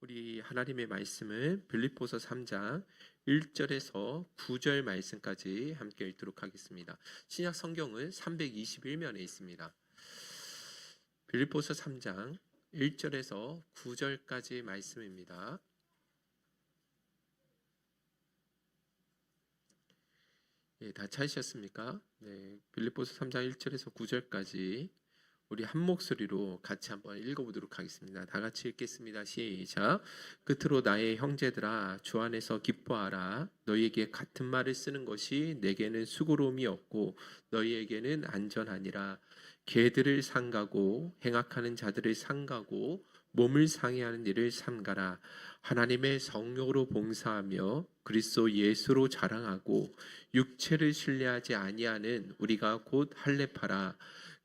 우리 하나님의 말씀을 빌립보서 3장 1절에서 9절 말씀까지 함께 읽도록 하겠습니다. 신약 성경은 321면에 있습니다. 빌립보서 3장 1절에서 9절까지 말씀입니다. 다 찾으셨습니까? 네, 빌립보서 3장 1절에서 9절까지 우리 한 목소리로 같이 한번 읽어보도록 하겠습니다. 다 같이 읽겠습니다. 시작. 끝으로 나의 형제들아, 주 안에서 기뻐하라. 너희에게 같은 말을 쓰는 것이 내게는 수고로움이 없고 너희에게는 안전하니라. 개들을 상가고 행악하는 자들을 상가고 몸을 상해하는 일을 삼가라. 하나님의 성령으로 봉사하며 그리스도 예수로 자랑하고 육체를 신뢰하지 아니하는 우리가 곧 할례파라.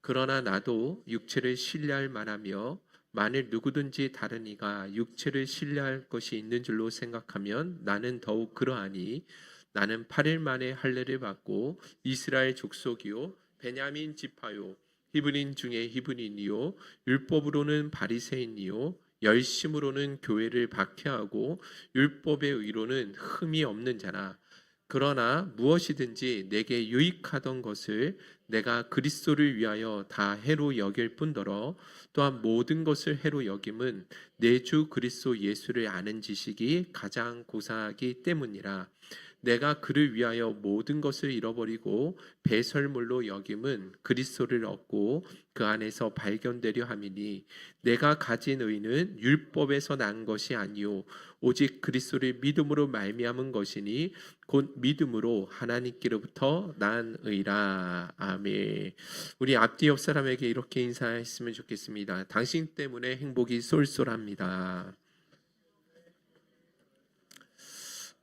그러나 나도 육체를 신뢰할 만하며 만일 누구든지 다른 이가 육체를 신뢰할 것이 있는 줄로 생각하면 나는 더욱 그러하니 나는 8일 만에 할례를 받고 이스라엘 족속이요 베냐민 지파요 히브리인 중에 히브리인이요 율법으로는 바리새인이요 열심으로는 교회를 박해하고 율법의 의로는 흠이 없는 자라. 그러나 무엇이든지 내게 유익하던 것을 내가 그리스도를 위하여 다 해로 여길 뿐더러 또한 모든 것을 해로 여김은 내 주 그리스도 예수를 아는 지식이 가장 고상하기 때문이라. 내가 그를 위하여 모든 것을 잃어버리고 배설물로 여김은 그리스도를 얻고 그 안에서 발견되려 함이니 내가 가진 의는 율법에서 난 것이 아니요 오직 그리스도를 믿음으로 말미암은 것이니 곧 믿음으로 하나님께로부터 난 의라. 아멘. 우리 앞뒤 옆 사람에게 이렇게 인사했으면 좋겠습니다. 당신 때문에 행복이 쏠쏠합니다.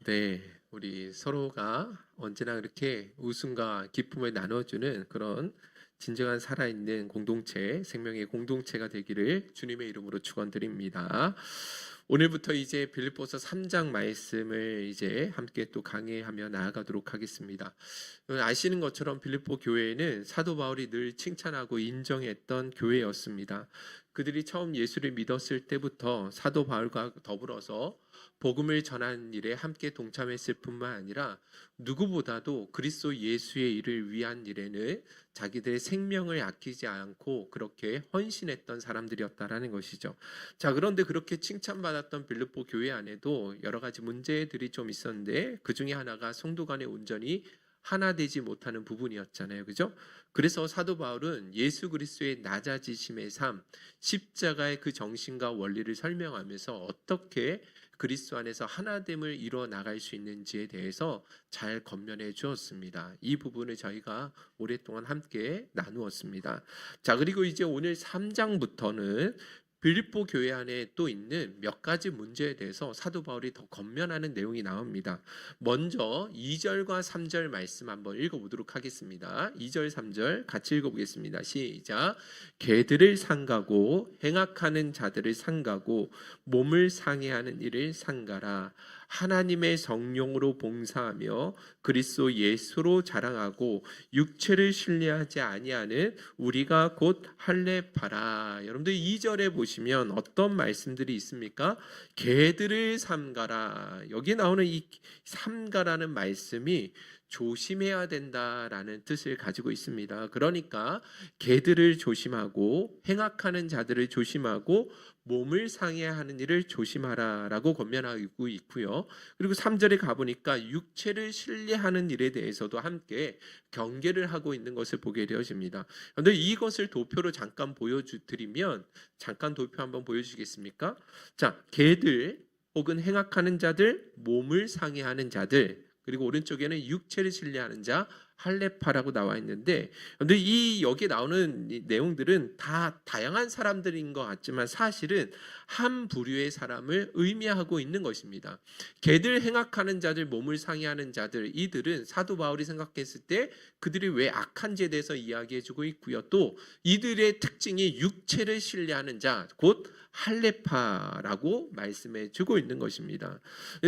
네, 우리 서로가 언제나 그렇게 웃음과 기쁨을 나눠주는 그런 진정한 살아있는 공동체, 생명의 공동체가 되기를 주님의 이름으로 축원드립니다. 오늘부터 이제 빌립보서 3장 말씀을 이제 함께 또 강해하며 나아가도록 하겠습니다. 아시는 것처럼 빌립보 교회는 사도 바울이 늘 칭찬하고 인정했던 교회였습니다. 그들이 처음 예수를 믿었을 때부터 사도 바울과 더불어서 복음을 전하는 일에 함께 동참했을 뿐만 아니라 누구보다도 그리스도 예수의 일을 위한 일에는 자기들의 생명을 아끼지 않고 그렇게 헌신했던 사람들이었다라는 것이죠. 자, 그런데 그렇게 칭찬받았던 빌립보 교회 안에도 여러 가지 문제들이 좀 있었는데 그 중에 하나가 성도 간의 온전히 하나 되지 못하는 부분이었잖아요. 그죠? 그래서 사도 바울은 예수 그리스도의 낮아지심의 삶, 십자가의 그 정신과 원리를 설명하면서 어떻게 그리스도 안에서 하나됨을 이루어 나갈 수 있는지에 대해서 잘 권면해 주었습니다. 이 부분을 저희가 오랫동안 함께 나누었습니다. 자, 그리고 이제 오늘 3장부터는 빌립보 교회 안에 또 있는 몇 가지 문제에 대해서 사도 바울이 더 권면하는 내용이 나옵니다. 먼저 2절과 3절 말씀 한번 읽어보도록 하겠습니다. 2절 3절 같이 읽어보겠습니다. 시작. 개들을 상가고 행악하는 자들을 상가고 몸을 상해하는 일을 상가라. 하나님의 성령으로 봉사하며 그리스도 예수로 자랑하고 육체를 신뢰하지 아니하는 우리가 곧 할례파라. 여러분들 2절에 보시면 어떤 말씀들이 있습니까? 개들을 삼가라. 여기 나오는 이 삼가라는 말씀이 조심해야 된다라는 뜻을 가지고 있습니다. 그러니까 개들을 조심하고 행악하는 자들을 조심하고 몸을 상해하는 일을 조심하라라고 권면하고 있고요. 그리고 3절에 가보니까 육체를 신뢰하는 일에 대해서도 함께 경계를 하고 있는 것을 보게 되어집니다. 그런데 이것을 도표로 잠깐 보여드리면 잠깐 도표 한번 보여주시겠습니까? 자, 개들 혹은 행악하는 자들, 몸을 상해하는 자들, 그리고 오른쪽에는 육체를 신뢰하는 자, 할례파라고 나와 있는데, 그런데 이 여기에 나오는 이 내용들은 다 다양한 사람들인 것 같지만 사실은 한 부류의 사람을 의미하고 있는 것입니다. 개들 행악하는 자들, 몸을 상해하는 자들, 이들은 사도 바울이 생각했을 때 그들이 왜 악한지에 대해서 이야기해주고 있고요. 또 이들의 특징이 육체를 신뢰하는 자, 곧 할례파라고 말씀해 주고 있는 것입니다.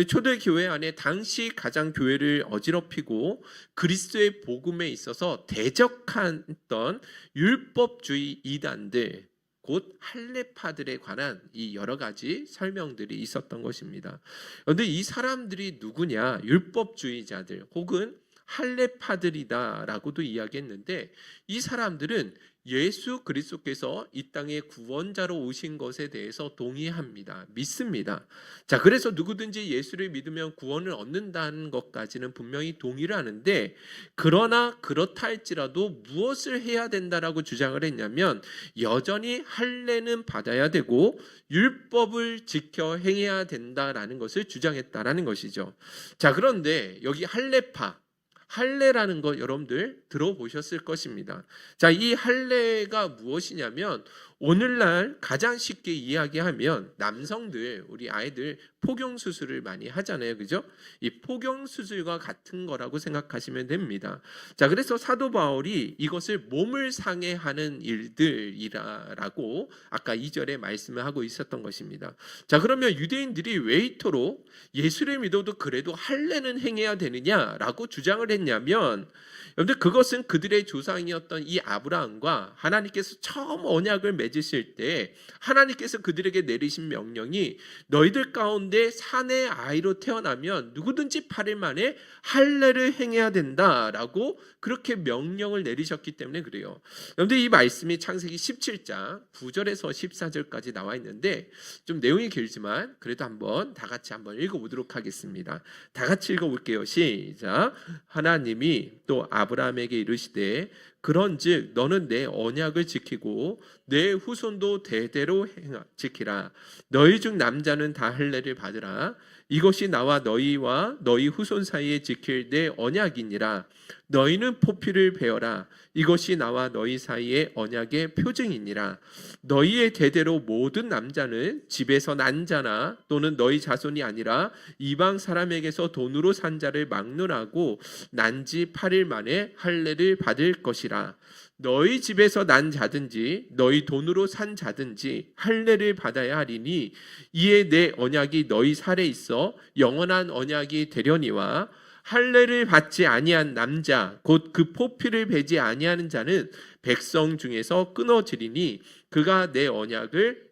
초대교회 안에 당시 가장 교회를 어지럽히고 그리스도의 복음에 있어서 대적했던 율법주의 이단들, 곧 할례파들에 관한 이 여러 가지 설명들이 있었던 것입니다. 그런데 이 사람들이 누구냐? 율법주의자들 혹은 할례파들이다라고도 이야기했는데, 이 사람들은 예수 그리스도께서 이 땅에 구원자로 오신 것에 대해서 동의합니다. 믿습니다. 자, 그래서 누구든지 예수를 믿으면 구원을 얻는다는 것까지는 분명히 동의를 하는데, 그러나 그렇다 할지라도 무엇을 해야 된다라고 주장을 했냐면, 여전히 할례는 받아야 되고 율법을 지켜 행해야 된다라는 것을 주장했다라는 것이죠. 자, 그런데 여기 할례라는 거 여러분들 들어보셨을 것입니다. 자, 이 할례가 무엇이냐면, 오늘날 가장 쉽게 이야기하면 남성들, 우리 아이들 포경 수술을 많이 하잖아요. 그죠? 이 포경 수술과 같은 거라고 생각하시면 됩니다. 자, 그래서 사도 바울이 이것을 몸을 상해하는 일들이라고 아까 2절에 말씀을 하고 있었던 것입니다. 자, 그러면 유대인들이 왜 이토록 예수를 믿어도 그래도 할례는 행해야 되느냐라고 주장을 했냐면, 여러분들 그것은 그들의 조상이었던 이 아브라함과 하나님께서 처음 언약을 맺으실 때 하나님께서 그들에게 내리신 명령이, 너희들 가운데 사내 아이로 태어나면 누구든지 8일 만에 할례를 행해야 된다라고 그렇게 명령을 내리셨기 때문에 그래요. 여러분들 이 말씀이 창세기 17장 9절에서 14절까지 나와 있는데, 좀 내용이 길지만 그래도 한번 다 같이 한번 읽어보도록 하겠습니다. 다 같이 읽어볼게요. 시작. 하나님이 또 아브라함에게 이르시되, 그런즉 너는 내 언약을 지키고 내 후손도 대대로 지키라. 너희 중 남자는 다 할례를 받으라. 이것이 나와 너희와 너희 후손 사이에 지킬 내 언약이니라. 너희는 포피를 베어라. 이것이 나와 너희 사이의 언약의 표징이니라. 너희의 대대로 모든 남자는 집에서 난 자나 또는 너희 자손이 아니라 이방 사람에게서 돈으로 산 자를 막론하고 난지 8일 만에 할례를 받을 것이라. 너희 집에서 난 자든지 너희 돈으로 산 자든지 할례를 받아야 하리니, 이에 내 언약이 너희 살에 있어 영원한 언약이 되려니와, 할례를 받지 아니한 남자 곧 그 포피를 베지 아니하는 자는 백성 중에서 끊어지리니 그가 내 언약을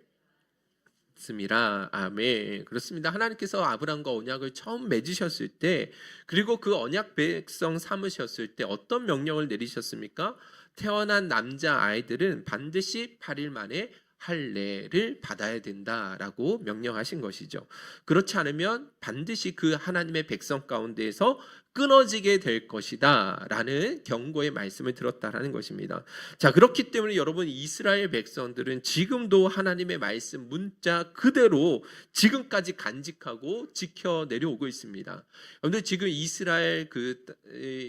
습니다. 아멘. 그렇습니다. 하나님께서 아브라함과 언약을 처음 맺으셨을 때, 그리고 그 언약 백성 삼으셨을 때 어떤 명령을 내리셨습니까? 태어난 남자 아이들은 반드시 8일 만에 할례를 받아야 된다라고 명령하신 것이죠. 그렇지 않으면 반드시 그 하나님의 백성 가운데에서 끊어지게 될 것이다 라는 경고의 말씀을 들었다라는 것입니다. 자, 그렇기 때문에 여러분, 이스라엘 백성들은 지금도 하나님의 말씀 문자 그대로 지금까지 간직하고 지켜 내려오고 있습니다. 여러분들, 지금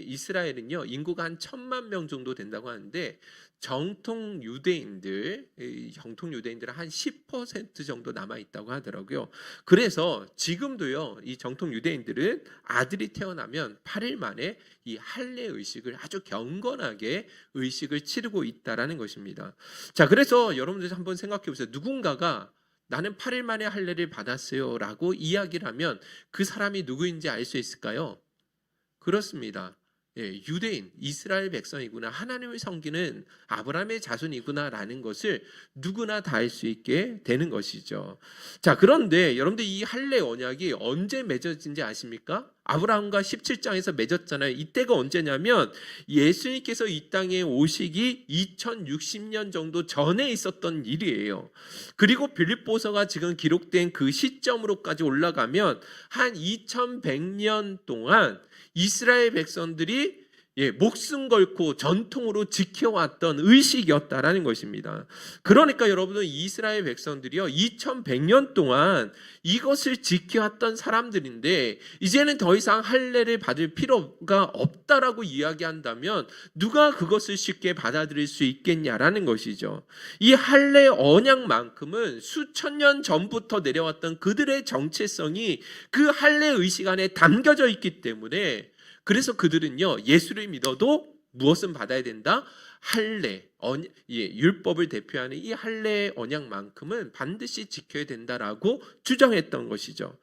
이스라엘은요, 인구가 한 1,000만 명 정도 된다고 하는데, 정통 유대인들은 한 10% 정도 남아 있다고 하더라고요. 그래서 지금도요, 이 정통 유대인들은 아들이 태어나면 8일 만에 이 할례 의식을 아주 경건하게 의식을 치르고 있다라는 것입니다. 자, 그래서 여러분들 한번 생각해 보세요. 누군가가 나는 8일 만에 할례를 받았어요 라고 이야기를 하면 그 사람이 누구인지 알 수 있을까요? 그렇습니다. 예, 유대인, 이스라엘 백성이구나, 하나님을 섬기는 아브라함의 자손이구나라는 것을 누구나 다 알 수 있게 되는 것이죠. 자, 그런데 여러분들, 이 할례 언약이 언제 맺어진지 아십니까? 아브라함과 17장에서 맺었잖아요. 이때가 언제냐면 예수님께서 이 땅에 오시기 2060년 정도 전에 있었던 일이에요. 그리고 빌립보서가 지금 기록된 그 시점으로까지 올라가면 한 2100년 동안 이스라엘 백성들이 목숨 걸고 전통으로 지켜왔던 의식이었다라는 것입니다. 그러니까 여러분은 이스라엘 백성들이요, 2100년 동안 이것을 지켜왔던 사람들인데, 이제는 더 이상 할례를 받을 필요가 없다라고 이야기한다면 누가 그것을 쉽게 받아들일 수 있겠냐라는 것이죠. 이 할례 언약만큼은 수천 년 전부터 내려왔던 그들의 정체성이 그 할례 의식 안에 담겨져 있기 때문에, 그래서 그들은요, 예수를 믿어도 무엇은 받아야 된다? 할례, 율법을 대표하는 이 할례 언약만큼은 반드시 지켜야 된다라고 주장했던 것이죠.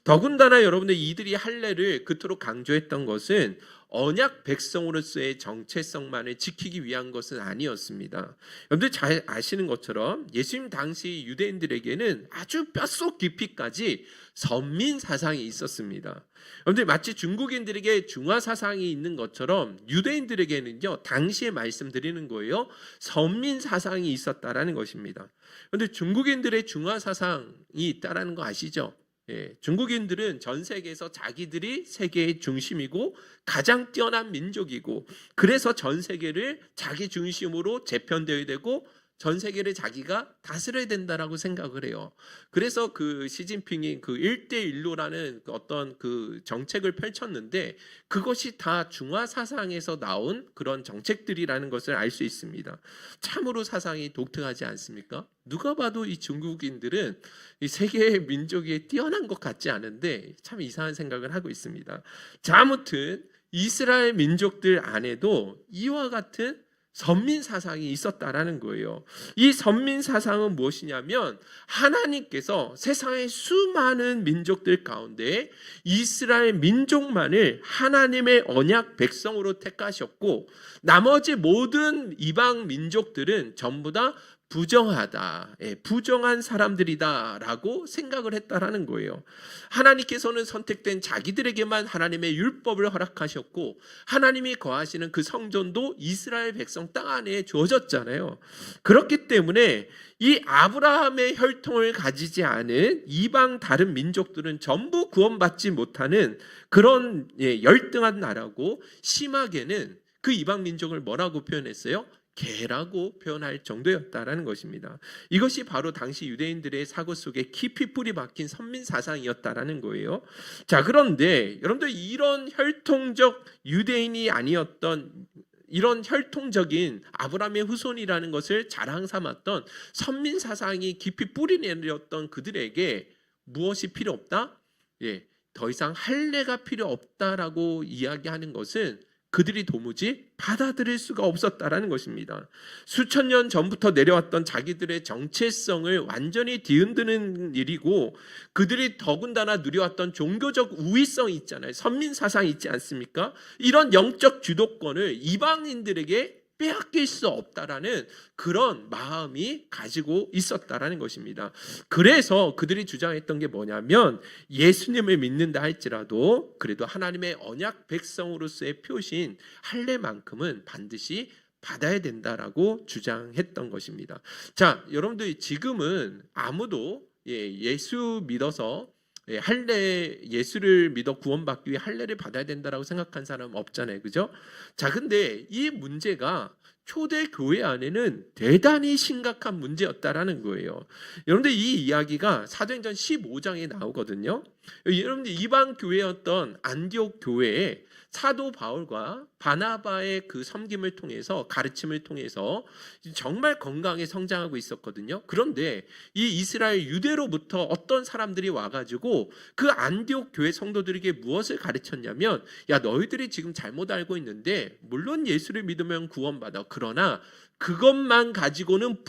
더군다나 여러분들, 이들이 할례를 그토록 강조했던 것은 언약 백성으로서의 정체성만을 지키기 위한 것은 아니었습니다. 여러분들 잘 아시는 것처럼 예수님 당시 유대인들에게는 아주 뼛속 깊이까지 선민 사상이 있었습니다. 여러분들 마치 중국인들에게 중화 사상이 있는 것처럼 유대인들에게는요, 당시에 말씀드리는 거예요, 선민 사상이 있었다라는 것입니다. 그런데 중국인들의 중화 사상이 있다라는 거 아시죠? 예, 중국인들은 전 세계에서 자기들이 세계의 중심이고 가장 뛰어난 민족이고, 그래서 전 세계를 자기 중심으로 재편되어야 되고 전 세계를 자기가 다스려야 된다라고 생각을 해요. 그래서 그 시진핑이 그 1대1로라는 어떤 그 정책을 펼쳤는데, 그것이 다 중화 사상에서 나온 그런 정책들이라는 것을 알 수 있습니다. 참으로 사상이 독특하지 않습니까? 누가 봐도 이 중국인들은 이 세계의 민족이 뛰어난 것 같지 않은데 참 이상한 생각을 하고 있습니다. 자, 아무튼 이스라엘 민족들 안에도 이와 같은 선민 사상이 있었다라는 거예요. 이 선민 사상은 무엇이냐면, 하나님께서 세상의 수많은 민족들 가운데 이스라엘 민족만을 하나님의 언약 백성으로 택하셨고, 나머지 모든 이방 민족들은 전부 다 부정하다, 부정한 사람들이다라고 생각을 했다라는 거예요. 하나님께서는 선택된 자기들에게만 하나님의 율법을 허락하셨고, 하나님이 거하시는 그 성전도 이스라엘 백성 땅 안에 주어졌잖아요. 그렇기 때문에 이 아브라함의 혈통을 가지지 않은 이방 다른 민족들은 전부 구원받지 못하는 그런 열등한 나라고, 심하게는 그 이방 민족을 뭐라고 표현했어요? 개라고 표현할 정도였다라는 것입니다. 이것이 바로 당시 유대인들의 사고 속에 깊이 뿌리 박힌 선민 사상이었다라는 거예요. 자, 그런데 여러분들, 이런 혈통적 유대인이 아니었던, 이런 혈통적인 아브라함의 후손이라는 것을 자랑 삼았던 선민 사상이 깊이 뿌리 내렸던 그들에게 무엇이 필요 없다? 더 이상 할례가 필요 없다라고 이야기하는 것은 그들이 도무지 받아들일 수가 없었다라는 것입니다. 수천 년 전부터 내려왔던 자기들의 정체성을 완전히 뒤흔드는 일이고, 그들이 더군다나 누려왔던 종교적 우위성이 있잖아요. 선민 사상이 있지 않습니까? 이런 영적 주도권을 이방인들에게 빼앗길 수 없다라는 그런 마음이 가지고 있었다라는 것입니다. 그래서 그들이 주장했던 게 뭐냐면, 예수님을 믿는다 할지라도 그래도 하나님의 언약 백성으로서의 표시인 할례만큼은 반드시 받아야 된다라고 주장했던 것입니다. 자, 여러분들 지금은 아무도 예수 믿어서 예수를 믿어 구원받기 위해 할례를 받아야 된다라고 생각한 사람은 없잖아요, 그죠? 자, 근데 이 문제가 초대 교회 안에는 대단히 심각한 문제였다라는 거예요. 여러분들, 이 이야기가 사도행전 15장에 나오거든요. 여러분들, 이방 교회였던 안디옥 교회에 사도 바울과 바나바의 그 섬김을 통해서, 가르침을 통해서 정말 건강하게 성장하고 있었거든요. 그런데 이 이스라엘 유대로부터 어떤 사람들이 와가지고 그 안디옥 교회 성도들에게 무엇을 가르쳤냐면, 야, 너희들이 지금 잘못 알고 있는데 물론 예수를 믿으면 구원받아. 그러나 그것만 가지고는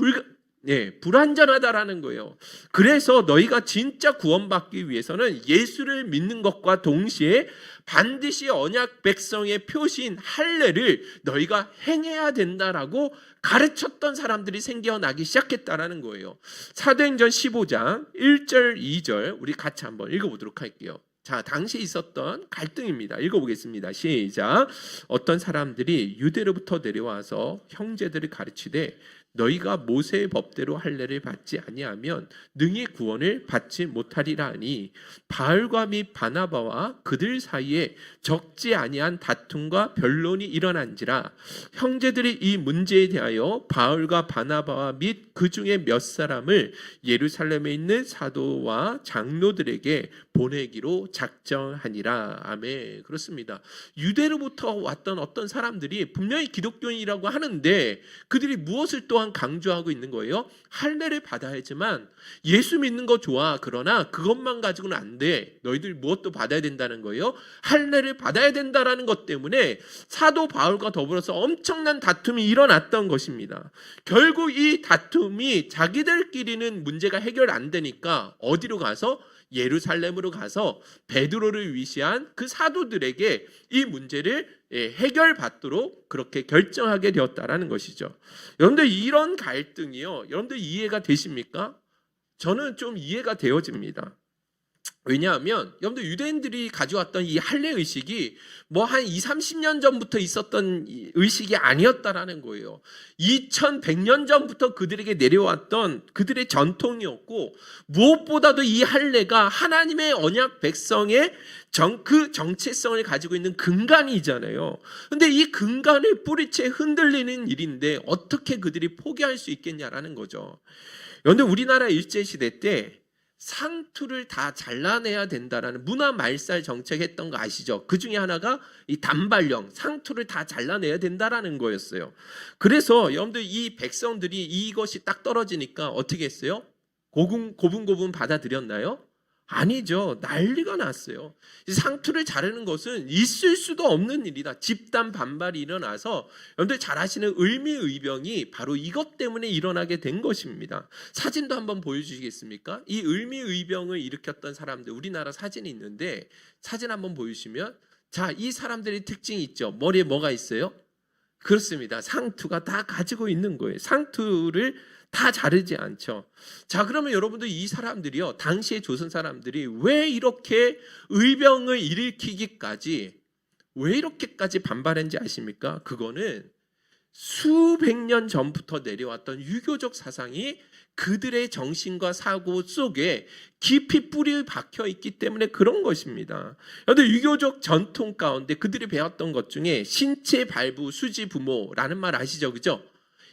불완전하다라는 거예요. 그래서 너희가 진짜 구원받기 위해서는 예수를 믿는 것과 동시에 반드시 언약 백성의 표시인 할례를 너희가 행해야 된다라고 가르쳤던 사람들이 생겨나기 시작했다라는 거예요. 사도행전 15장 1절 2절 우리 같이 한번 읽어보도록 할게요. 자, 당시 있었던 갈등입니다. 읽어보겠습니다. 시작. 어떤 사람들이 유대로부터 내려와서 형제들을 가르치되, 너희가 모세의 법대로 할례를 받지 아니하면 능히 구원을 받지 못하리라 하니, 바울과 및 바나바와 그들 사이에 적지 아니한 다툼과 변론이 일어난지라. 형제들이 이 문제에 대하여 바울과 바나바와 및 그 중에 몇 사람을 예루살렘에 있는 사도와 장로들에게 보내기로 작정하니라. 아멘. 그렇습니다. 유대로부터 왔던 어떤 사람들이 분명히 기독교인이라고 하는데, 그들이 무엇을 또한 강조하고 있는 거예요? 할례를 받아야지만, 예수 믿는 거 좋아, 그러나 그것만 가지고는 안 돼. 너희들 무엇도 받아야 된다는 거예요. 할례를 받아야 된다라는 것 때문에 사도 바울과 더불어서 엄청난 다툼이 일어났던 것입니다. 결국 이 다툼이 자기들끼리는 문제가 해결 안 되니까 어디로 가서 예루살렘으로 가서 베드로를 위시한 그 사도들에게 이 문제를 해결받도록 그렇게 결정하게 되었다라는 것이죠. 여러분들 이런 갈등이요, 여러분들 이해가 되십니까? 저는 좀 이해가 되어집니다. 왜냐하면 여러분들 유대인들이 가져왔던 이 할례 의식이 뭐 한 30년 전부터 있었던 의식이 아니었다라는 거예요. 2100년 전부터 그들에게 내려왔던 그들의 전통이었고, 무엇보다도 이 할례가 하나님의 언약 백성의 그 정체성을 가지고 있는 근간이잖아요. 근데 이 근간을 뿌리채 흔들리는 일인데 어떻게 그들이 포기할 수 있겠냐라는 거죠. 그런데 우리나라 일제시대 때 상투를 다 잘라내야 된다라는 문화 말살 정책했던 거 아시죠? 그 중에 하나가 이 단발령, 상투를 다 잘라내야 된다라는 거였어요. 그래서 여러분들 이 백성들이 이것이 딱 떨어지니까 어떻게 했어요? 고분고분 받아들였나요? 아니죠. 난리가 났어요. 상투를 자르는 것은 있을 수도 없는 일이다. 집단 반발이 일어나서 여러분들 잘 아시는 을미의병이 바로 이것 때문에 일어나게 된 것입니다. 사진도 한번 보여주시겠습니까? 이 을미의병을 일으켰던 사람들, 우리나라 사진이 있는데 사진 한번 보여주시면, 자, 이 사람들의 특징이 있죠. 머리에 뭐가 있어요? 그렇습니다. 상투가 다 가지고 있는 거예요. 상투를 다 자르지 않죠. 자, 그러면 여러분들 이 사람들이요, 당시의 조선 사람들이 왜 이렇게 의병을 일으키기까지, 왜 이렇게까지 반발했는지 아십니까? 그거는 수백 년 전부터 내려왔던 유교적 사상이 그들의 정신과 사고 속에 깊이 뿌리 박혀 있기 때문에 그런 것입니다. 그런데 유교적 전통 가운데 그들이 배웠던 것 중에 신체 발부 수지 부모라는 말 아시죠? 그죠?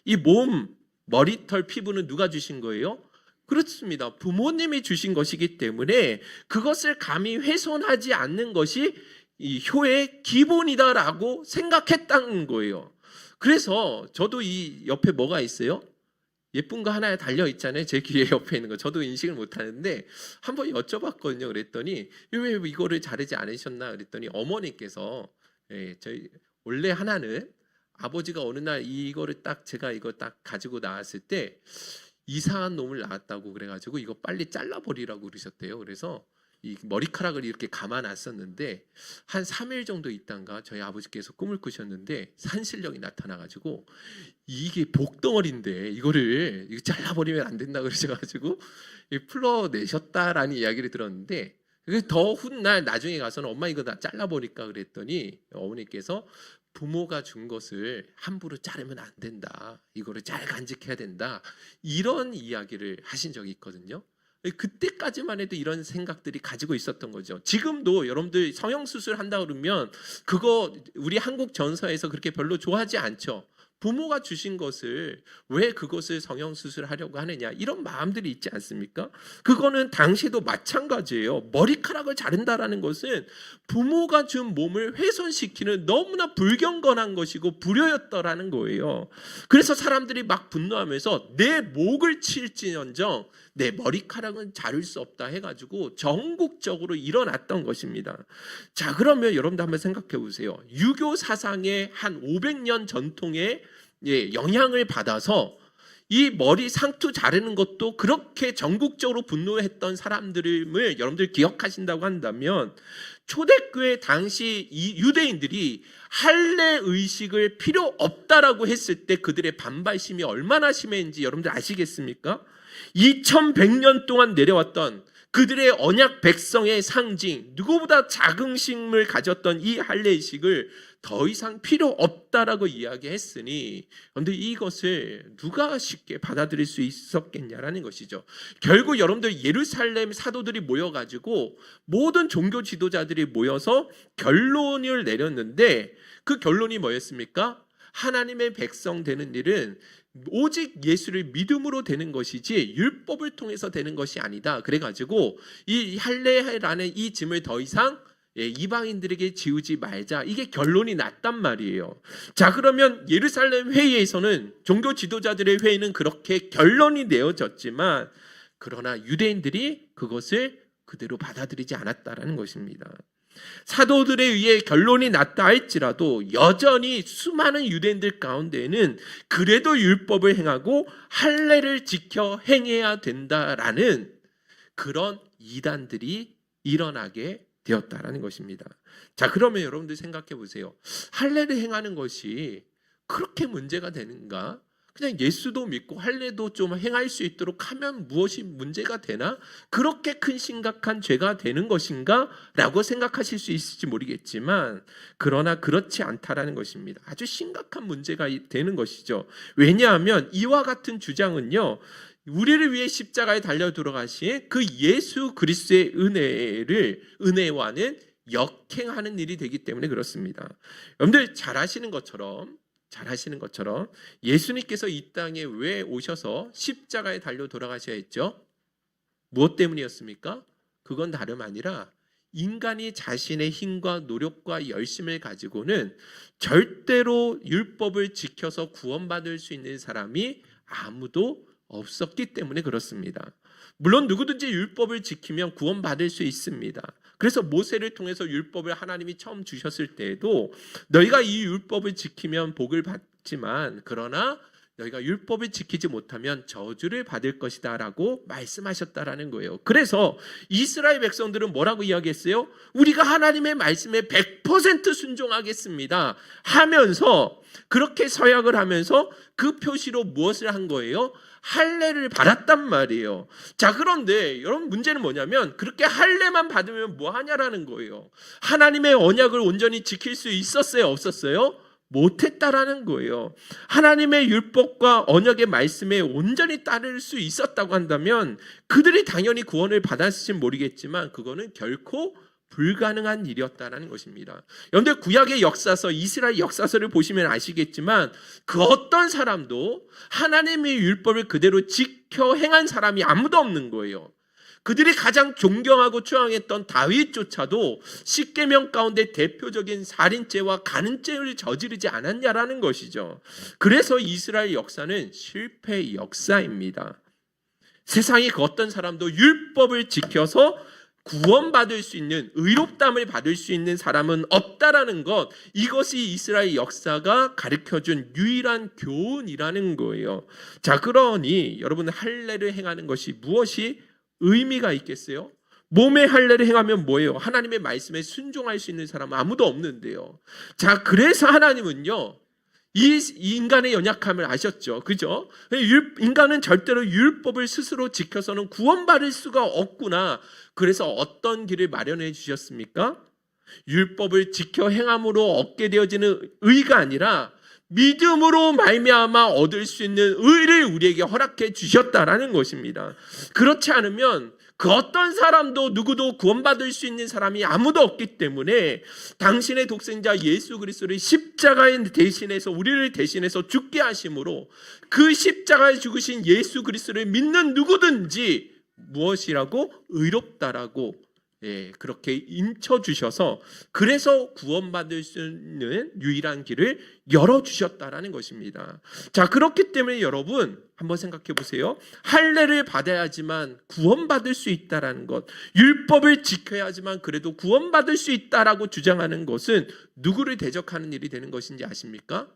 이 몸, 머리털, 피부는 누가 주신 거예요? 그렇습니다. 부모님이 주신 것이기 때문에 그것을 감히 훼손하지 않는 것이 이 효의 기본이다라고 생각했다는 거예요. 그래서 저도 이 옆에 뭐가 있어요? 예쁜 거 하나 달려 있잖아요. 제 귀에 옆에 있는 거. 저도 인식을 못 하는데 한번 여쭤봤거든요. 그랬더니 왜 이거를 자르지 않으셨나 그랬더니 어머니께서 저희 원래 하나는 아버지가 어느 날 이거를 딱 제가 이거 딱 가지고 나왔을 때 이상한 놈을 낳았다고 그래가지고 이거 빨리 잘라버리라고 그러셨대요. 그래서 이 머리카락을 이렇게 감아놨었는데 한 3일 정도 있다가 저희 아버지께서 꿈을 꾸셨는데 산신령이 나타나가지고 이게 복덩어리인데 이거를 잘라버리면 안 된다 그러셔가지고 풀어내셨다라는 이야기를 들었는데, 더 훗날 나중에 가서는 엄마 이거 다 잘라버릴까 그랬더니 어머니께서 부모가 준 것을 함부로 자르면 안 된다. 이거를 잘 간직해야 된다. 이런 이야기를 하신 적이 있거든요. 그때까지만 해도 이런 생각들이 가지고 있었던 거죠. 지금도 여러분들 성형수술 한다 그러면 그거 우리 한국 전서에서 그렇게 별로 좋아하지 않죠. 부모가 주신 것을 왜 그것을 성형수술 하려고 하느냐, 이런 마음들이 있지 않습니까? 그거는 당시에도 마찬가지예요. 머리카락을 자른다라는 것은 부모가 준 몸을 훼손시키는 너무나 불경건한 것이고 불효였더라는 거예요. 그래서 사람들이 막 분노하면서 내 목을 칠지언정 내 머리카락은 자를 수 없다 해가지고 전국적으로 일어났던 것입니다. 자, 그러면 여러분들 한번 생각해 보세요. 유교 사상의 한 500년 전통의 영향을 받아서 이 머리 상투 자르는 것도 그렇게 전국적으로 분노했던 사람들을 여러분들 기억하신다고 한다면, 초대교회 당시 이 유대인들이 할례 의식을 필요 없다라고 했을 때 그들의 반발심이 얼마나 심했는지 여러분들 아시겠습니까? 2100년 동안 내려왔던 그들의 언약 백성의 상징, 누구보다 자긍심을 가졌던 이 할례의식을 더 이상 필요 없다라고 이야기했으니, 그런데 이것을 누가 쉽게 받아들일 수 있었겠냐라는 것이죠. 결국 여러분들 예루살렘 사도들이 모여가지고 모든 종교 지도자들이 모여서 결론을 내렸는데, 그 결론이 뭐였습니까? 하나님의 백성 되는 일은 오직 예수를 믿음으로 되는 것이지 율법을 통해서 되는 것이 아니다. 그래가지고 이 할례라는 이 짐을 더 이상 이방인들에게 지우지 말자, 이게 결론이 났단 말이에요. 자, 그러면 예루살렘 회의에서는, 종교 지도자들의 회의는 그렇게 결론이 내어졌지만, 그러나 유대인들이 그것을 그대로 받아들이지 않았다라는 것입니다. 사도들에 의해 결론이 났다 할지라도 여전히 수많은 유대인들 가운데에는 그래도 율법을 행하고 할례를 지켜 행해야 된다라는 그런 이단들이 일어나게 되었다라는 것입니다. 자, 그러면 여러분들 생각해 보세요. 할례를 행하는 것이 그렇게 문제가 되는가? 그냥 예수도 믿고 할례도 좀 행할 수 있도록 하면 무엇이 문제가 되나? 그렇게 큰 심각한 죄가 되는 것인가? 라고 생각하실 수 있을지 모르겠지만 그러나 그렇지 않다라는 것입니다. 아주 심각한 문제가 되는 것이죠. 왜냐하면 이와 같은 주장은요, 우리를 위해 십자가에 달려 들어가신 그 예수 그리스도의 은혜와는 역행하는 일이 되기 때문에 그렇습니다. 여러분들 잘 아시는 것처럼 예수님께서 이 땅에 왜 오셔서 십자가에 달려 돌아가셔야 했죠? 무엇 때문이었습니까? 그건 다름 아니라 인간이 자신의 힘과 노력과 열심을 가지고는 절대로 율법을 지켜서 구원받을 수 있는 사람이 아무도 없었기 때문에 그렇습니다. 물론 누구든지 율법을 지키면 구원받을 수 있습니다. 그래서 모세를 통해서 율법을 하나님이 처음 주셨을 때에도 너희가 이 율법을 지키면 복을 받지만 그러나 너희가 율법을 지키지 못하면 저주를 받을 것이다 라고 말씀하셨다라는 거예요. 그래서 이스라엘 백성들은 뭐라고 이야기했어요? 우리가 하나님의 말씀에 100% 순종하겠습니다 하면서 그렇게 서약을 하면서 그 표시로 무엇을 한 거예요? 할례를 받았단 말이에요. 자, 그런데 여러분 문제는 뭐냐면 그렇게 할례만 받으면 뭐 하냐라는 거예요. 하나님의 언약을 온전히 지킬 수 있었어요? 없었어요? 못했다라는 거예요. 하나님의 율법과 언약의 말씀에 온전히 따를 수 있었다고 한다면 그들이 당연히 구원을 받았을지 모르겠지만 그거는 결코 불가능한 일이었다는 것입니다. 여러분들 구약의 역사서, 이스라엘 역사서를 보시면 아시겠지만 그 어떤 사람도 하나님의 율법을 그대로 지켜 행한 사람이 아무도 없는 거예요. 그들이 가장 존경하고 추앙했던 다윗조차도 십계명 가운데 대표적인 살인죄와 간음죄를 저지르지 않았냐라는 것이죠. 그래서 이스라엘 역사는 실패의 역사입니다. 세상의 그 어떤 사람도 율법을 지켜서 구원받을 수 있는, 의롭다함을 받을 수 있는 사람은 없다라는 것, 이것이 이스라엘 역사가 가르쳐준 유일한 교훈이라는 거예요. 자, 그러니 여러분 할례를 행하는 것이 무엇이 의미가 있겠어요? 몸의 할례를 행하면 뭐예요? 하나님의 말씀에 순종할 수 있는 사람은 아무도 없는데요. 자, 그래서 하나님은요, 이 인간의 연약함을 아셨죠. 그죠? 인간은 절대로 율법을 스스로 지켜서는 구원받을 수가 없구나. 그래서 어떤 길을 마련해 주셨습니까? 율법을 지켜 행함으로 얻게 되어지는 의가 아니라 믿음으로 말미암아 얻을 수 있는 의를 우리에게 허락해 주셨다라는 것입니다. 그렇지 않으면 그 어떤 사람도 누구도 구원받을 수 있는 사람이 아무도 없기 때문에 당신의 독생자 예수 그리스도를 십자가에 대신해서 우리를 대신해서 죽게 하심으로 그 십자가에 죽으신 예수 그리스도를 믿는 누구든지 무엇이라고? 의롭다라고 그렇게 인쳐주셔서 그래서 구원받을 수 있는 유일한 길을 열어주셨다라는 것입니다. 자, 그렇기 때문에 여러분 한번 생각해 보세요. 할례를 받아야지만 구원받을 수 있다라는 것, 율법을 지켜야지만 그래도 구원받을 수 있다라고 주장하는 것은 누구를 대적하는 일이 되는 것인지 아십니까?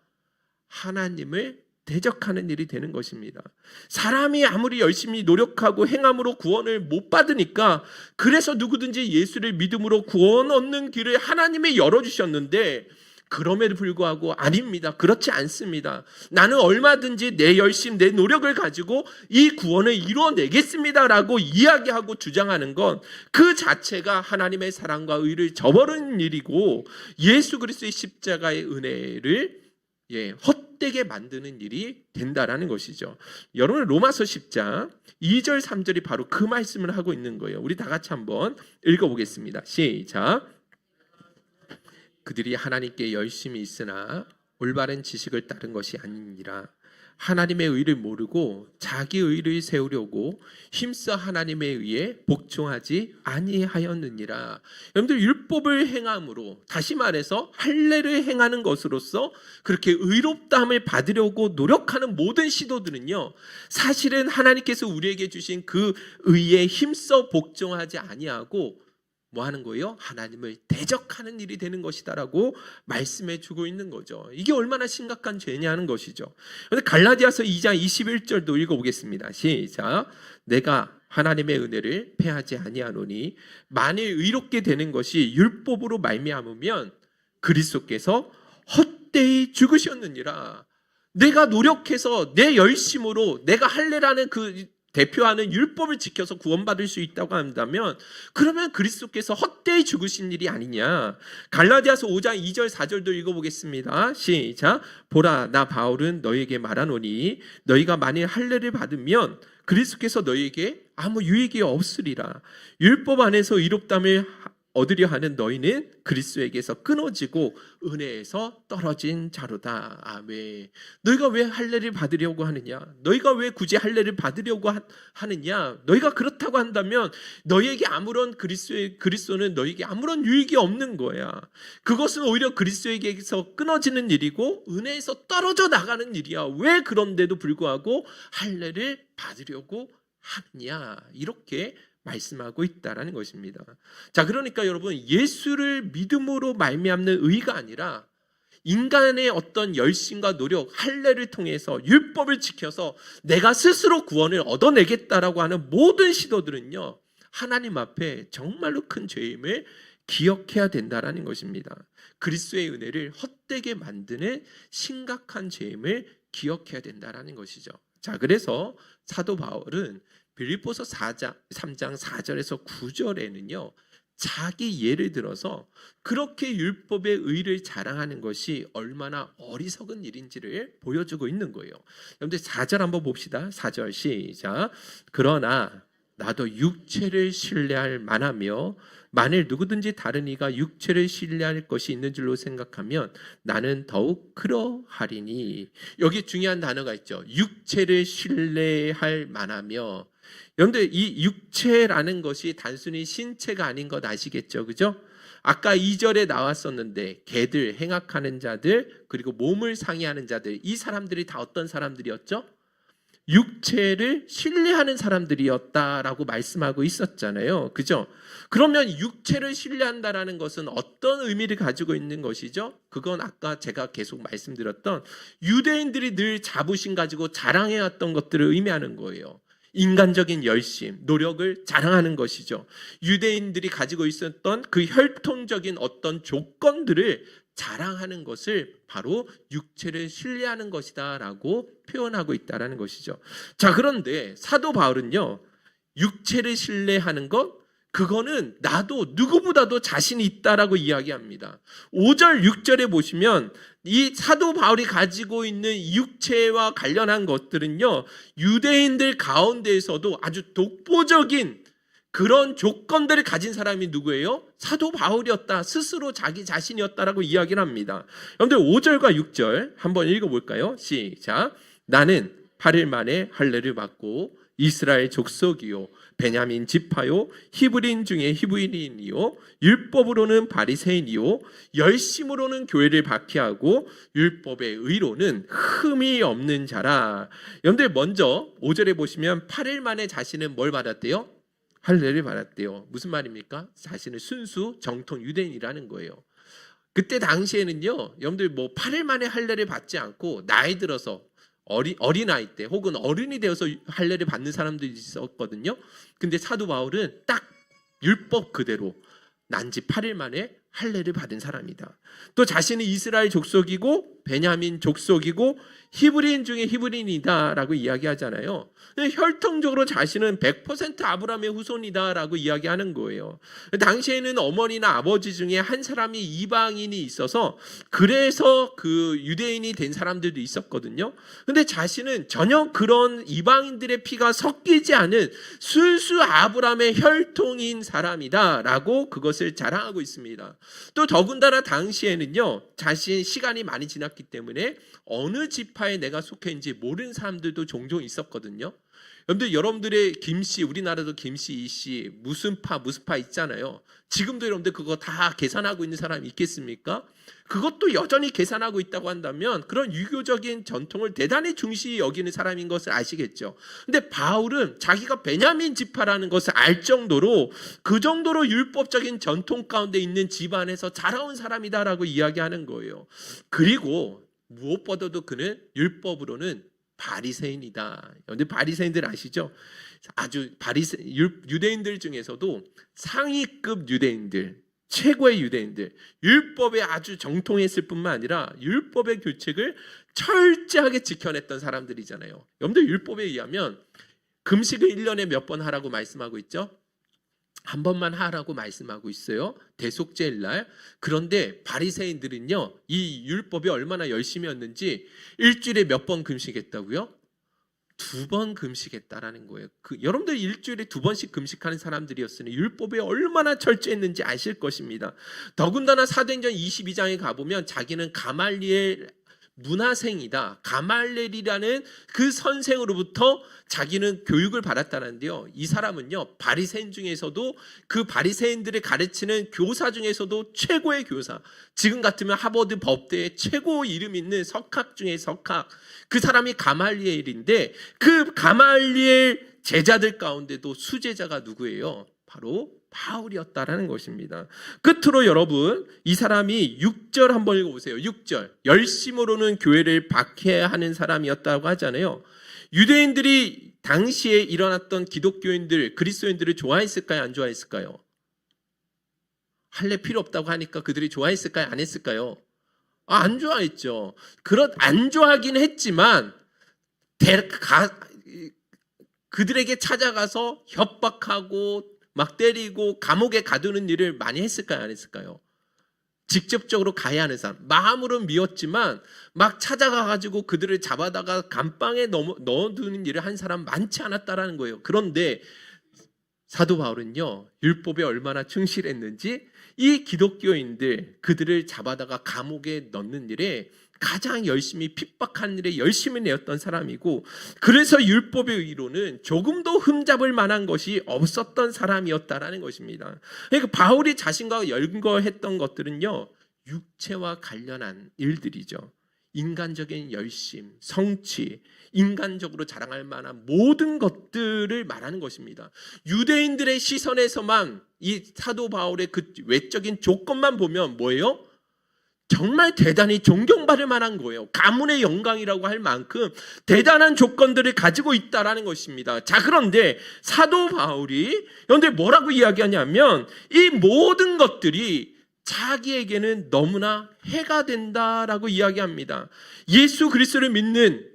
하나님을 대적하는 일이 되는 것입니다. 사람이 아무리 열심히 노력하고 행함으로 구원을 못 받으니까 그래서 누구든지 예수를 믿음으로 구원 얻는 길을 하나님이 열어주셨는데 그럼에도 불구하고 아닙니다. 그렇지 않습니다. 나는 얼마든지 내 열심, 내 노력을 가지고 이 구원을 이루어내겠습니다라고 이야기하고 주장하는 건 그 자체가 하나님의 사랑과 의를 저버리는 일이고 예수 그리스도의 십자가의 은혜를 헛되게 만드는 일이 된다라는 것이죠. 여러분 로마서 10장 2절 3절이 바로 그 말씀을 하고 있는 거예요. 우리 다 같이 한번 읽어보겠습니다. 시작. 그들이 하나님께 열심히 있으나 올바른 지식을 따른 것이 아니니라. 하나님의 의를 모르고 자기 의를 세우려고 힘써 하나님에 의해 복종하지 아니하였느니라. 여러분들 율법을 행함으로, 다시 말해서 할례를 행하는 것으로서 그렇게 의롭다함을 받으려고 노력하는 모든 시도들은요, 사실은 하나님께서 우리에게 주신 그 의에 힘써 복종하지 아니하고 뭐 하는 거예요? 하나님을 대적하는 일이 되는 것이다라고 말씀해 주고 있는 거죠. 이게 얼마나 심각한 죄냐는 것이죠. 갈라디아서 2장 21절도 읽어보겠습니다. 시작. 내가 하나님의 은혜를 패하지 아니하노니 만일 의롭게 되는 것이 율법으로 말미암으면 그리스도께서 헛되이 죽으셨느니라. 내가 노력해서 내 열심으로 내가 할례라는 그 대표하는 율법을 지켜서 구원받을 수 있다고 한다면 그러면 그리스도께서 헛되이 죽으신 일이 아니냐. 갈라디아서 5장 2절 4절도 읽어보겠습니다. 시작. 보라, 나 바울은 너희에게 말하노니 너희가 만일 할례를 받으면 그리스도께서 너희에게 아무 유익이 없으리라. 율법 안에서 의롭다함을 얻으려 하는 너희는 그리스도에게서 끊어지고 은혜에서 떨어진 자로다. 아멘. 너희가 왜 할례를 받으려고 하느냐? 너희가 왜 굳이 할례를 받으려고 하느냐? 너희가 그렇다고 한다면 너희에게 아무런 그리스도는 너희에게 아무런 유익이 없는 거야. 그것은 오히려 그리스도에게서 끊어지는 일이고 은혜에서 떨어져 나가는 일이야. 왜 그런데도 불구하고 할례를 받으려고 하느냐? 이렇게 말씀하고 있다라는 것입니다. 자, 그러니까 여러분, 예수를 믿음으로 말미암는 의가 아니라 인간의 어떤 열심과 노력, 할례를 통해서 율법을 지켜서 내가 스스로 구원을 얻어내겠다라고 하는 모든 시도들은요, 하나님 앞에 정말로 큰 죄임을 기억해야 된다라는 것입니다. 그리스도의 은혜를 헛되게 만드는 심각한 죄임을 기억해야 된다라는 것이죠. 자, 그래서 사도 바울은 빌립보서 3장 4절에서 9절에는요. 자기 예를 들어서 그렇게 율법의 의를 자랑하는 것이 얼마나 어리석은 일인지를 보여주고 있는 거예요. 여러분들 4절 한번 봅시다. 4절 시작. 그러나 나도 육체를 신뢰할 만하며 만일 누구든지 다른 이가 육체를 신뢰할 것이 있는 줄로 생각하면 나는 더욱 그러하리니. 여기 중요한 단어가 있죠. 육체를 신뢰할 만하며. 여러분들 이 육체라는 것이 단순히 신체가 아닌 것 아시겠죠? 그죠? 아까 2절에 나왔었는데 개들, 행악하는 자들, 그리고 몸을 상해하는 자들, 이 사람들이 다 어떤 사람들이었죠? 육체를 신뢰하는 사람들이었다라고 말씀하고 있었잖아요. 그죠? 그러면 육체를 신뢰한다라는 것은 어떤 의미를 가지고 있는 것이죠? 그건 아까 제가 계속 말씀드렸던 유대인들이 늘 자부심 가지고 자랑해왔던 것들을 의미하는 거예요. 인간적인 열심, 노력을 자랑하는 것이죠. 유대인들이 가지고 있었던 그 혈통적인 어떤 조건들을 자랑하는 것을 바로 육체를 신뢰하는 것이다 라고 표현하고 있다는 것이죠. 자, 그런데 사도 바울은요, 육체를 신뢰하는 것, 그거는 나도 누구보다도 자신이 있다라고 이야기합니다. 5절 6절에 보시면 이 사도 바울이 가지고 있는 육체와 관련한 것들은요, 유대인들 가운데에서도 아주 독보적인 그런 조건들을 가진 사람이 누구예요? 사도 바울이었다. 스스로 자기 자신이었다라고 이야기를 합니다. 여러분들 5절과 6절 한번 읽어볼까요? 시작. 나는 8일 만에 할례를 받고 이스라엘 족속이요 베냐민 지파요 히브리인 중에 히브리인이요 율법으로는 바리새인이요 열심으로는 교회를 박해하고 율법의 의로는 흠이 없는 자라. 여러분들 먼저 5절에 보시면 8일 만에 자신은 뭘 받았대요? 할례를 받았대요. 무슨 말입니까? 자신은 순수 정통 유대인이라는 거예요. 그때 당시에는요, 여러분들 뭐 8일 만에 할례를 받지 않고 나이 들어서 어린아이 때 혹은 어른이 되어서 할례를 받는 사람들이 있었거든요. 근데 사도 바울은 딱 율법 그대로 난지 8일 만에 할례를 받은 사람이다. 또 자신은 이스라엘 족속이고 베냐민 족속이고 히브리인 중에 히브리인이다라고 이야기하잖아요. 혈통적으로 자신은 100% 아브라함의 후손이다라고 이야기하는 거예요. 당시에는 어머니나 아버지 중에 한 사람이 이방인이 있어서 그래서 그 유대인이 된 사람들도 있었거든요. 근데 자신은 전혀 그런 이방인들의 피가 섞이지 않은 순수 아브라함의 혈통인 사람이다라고 그것을 자랑하고 있습니다. 또 더군다나 당시에는요, 자신 시간이 많이 지났기 때문에 어느 지파에 내가 속해 있는지 모르는 사람들도 종종 있었거든요. 여러분들의 김씨, 우리나라도 김씨, 이씨, 무슨 파 있잖아요. 지금도 여러분들 그거 다 계산하고 있는 사람이 있겠습니까? 그것도 여전히 계산하고 있다고 한다면 그런 유교적인 전통을 대단히 중시 여기는 사람인 것을 아시겠죠. 근데 바울은 자기가 베냐민 지파라는 것을 알 정도로 그 정도로 율법적인 전통 가운데 있는 집안에서 자라온 사람이다라고 이야기하는 거예요. 그리고 무엇보다도 그는 율법으로는 바리새인이다. 근데 바리새인들 아시죠? 아주 유대인들 중에서도 상위급 유대인들, 최고의 유대인들, 율법에 아주 정통했을 뿐만 아니라 율법의 규칙을 철저하게 지켜냈던 사람들이잖아요. 여러분들 율법에 의하면 금식을 1년에 몇 번 하라고 말씀하고 있죠? 한 번만 하라고 말씀하고 있어요. 대속죄일 날. 그런데 바리새인들은요, 이 율법이 얼마나 열심이었는지 일주일에 몇 번 금식했다고요? 2번 금식했다라는 거예요. 여러분들 일주일에 2번씩 금식하는 사람들이었으니 율법에 얼마나 철저했는지 아실 것입니다. 더군다나 사도행전 22장에 가보면 자기는 가말리엘 문화생이다. 가말렐이라는 그 선생으로부터 자기는 교육을 받았다는데요. 이 사람은요, 바리새인 중에서도 그 바리새인들이 가르치는 교사 중에서도 최고의 교사. 지금 같으면 하버드 법대의 최고 이름 있는 석학 중에 석학. 그 사람이 가말리엘인데 그 가말리엘 제자들 가운데도 수제자가 누구예요? 바로 바울이었다라는 것입니다. 끝으로 여러분, 이 사람이 6절 한번 읽어보세요. 6절. 열심으로는 교회를 박해하는 사람이었다고 하잖아요. 유대인들이 당시에 일어났던 기독교인들, 그리스도인들을 좋아했을까요? 안 좋아했을까요? 할래 필요 없다고 하니까 그들이 좋아했을까요? 안 했을까요? 안 좋아했죠. 안 좋아하긴 했지만 그들에게 찾아가서 협박하고 막 때리고 감옥에 가두는 일을 많이 했을까요? 안 했을까요? 직접적으로 가해야 하는 사람. 마음으로는 미웠지만 막 찾아가가지고 그들을 잡아다가 감방에 넣어두는 일을 한 사람 많지 않았다라는 거예요. 그런데 사도 바울은요, 율법에 얼마나 충실했는지 이 기독교인들, 그들을 잡아다가 감옥에 넣는 일에 가장 열심히 핍박하는 일에 열심히 내었던 사람이고, 그래서 율법의 의로는 조금도 흠잡을 만한 것이 없었던 사람이었다라는 것입니다. 그러니까 바울이 자신과 연거했던 것들은요, 육체와 관련한 일들이죠. 인간적인 열심, 성취, 인간적으로 자랑할 만한 모든 것들을 말하는 것입니다. 유대인들의 시선에서만 이 사도 바울의 그 외적인 조건만 보면 뭐예요? 정말 대단히 존경받을 만한 거예요. 가문의 영광이라고 할 만큼 대단한 조건들을 가지고 있다라는 것입니다. 자, 그런데 사도 바울이 그런데 뭐라고 이야기하냐면 이 모든 것들이 자기에게는 너무나 해가 된다라고 이야기합니다. 예수 그리스도를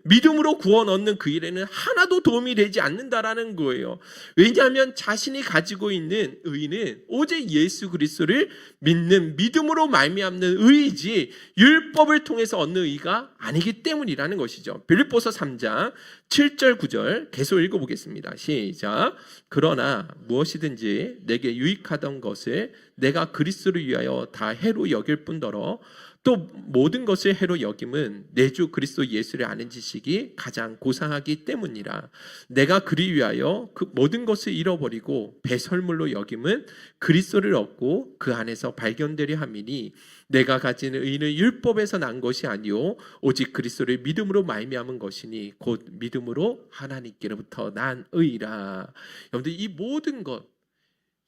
믿음으로 구원 얻는 그 일에는 하나도 도움이 되지 않는다라는 거예요. 왜냐하면 자신이 가지고 있는 의는 오직 예수 그리스도를 믿는 믿음으로 말미암는 의이지 율법을 통해서 얻는 의가 아니기 때문이라는 것이죠. 빌립보서 3장 7절 9절 계속 읽어보겠습니다. 시작. 그러나 무엇이든지 내게 유익하던 것을 내가 그리스도를 위하여 다 해로 여길 뿐더러 또 모든 것을 해로 여김은 내 주 그리스도 예수를 아는 지식이 가장 고상하기 때문이라. 내가 그리 위하여 그 모든 것을 잃어버리고 배설물로 여김은 그리스도를 얻고 그 안에서 발견되려 함이니 내가 가진 의는 율법에서 난 것이 아니요 오직 그리스도를 믿음으로 말미암은 것이니 곧 믿음으로 하나님께로부터 난 의라. 여러분들 이 모든 것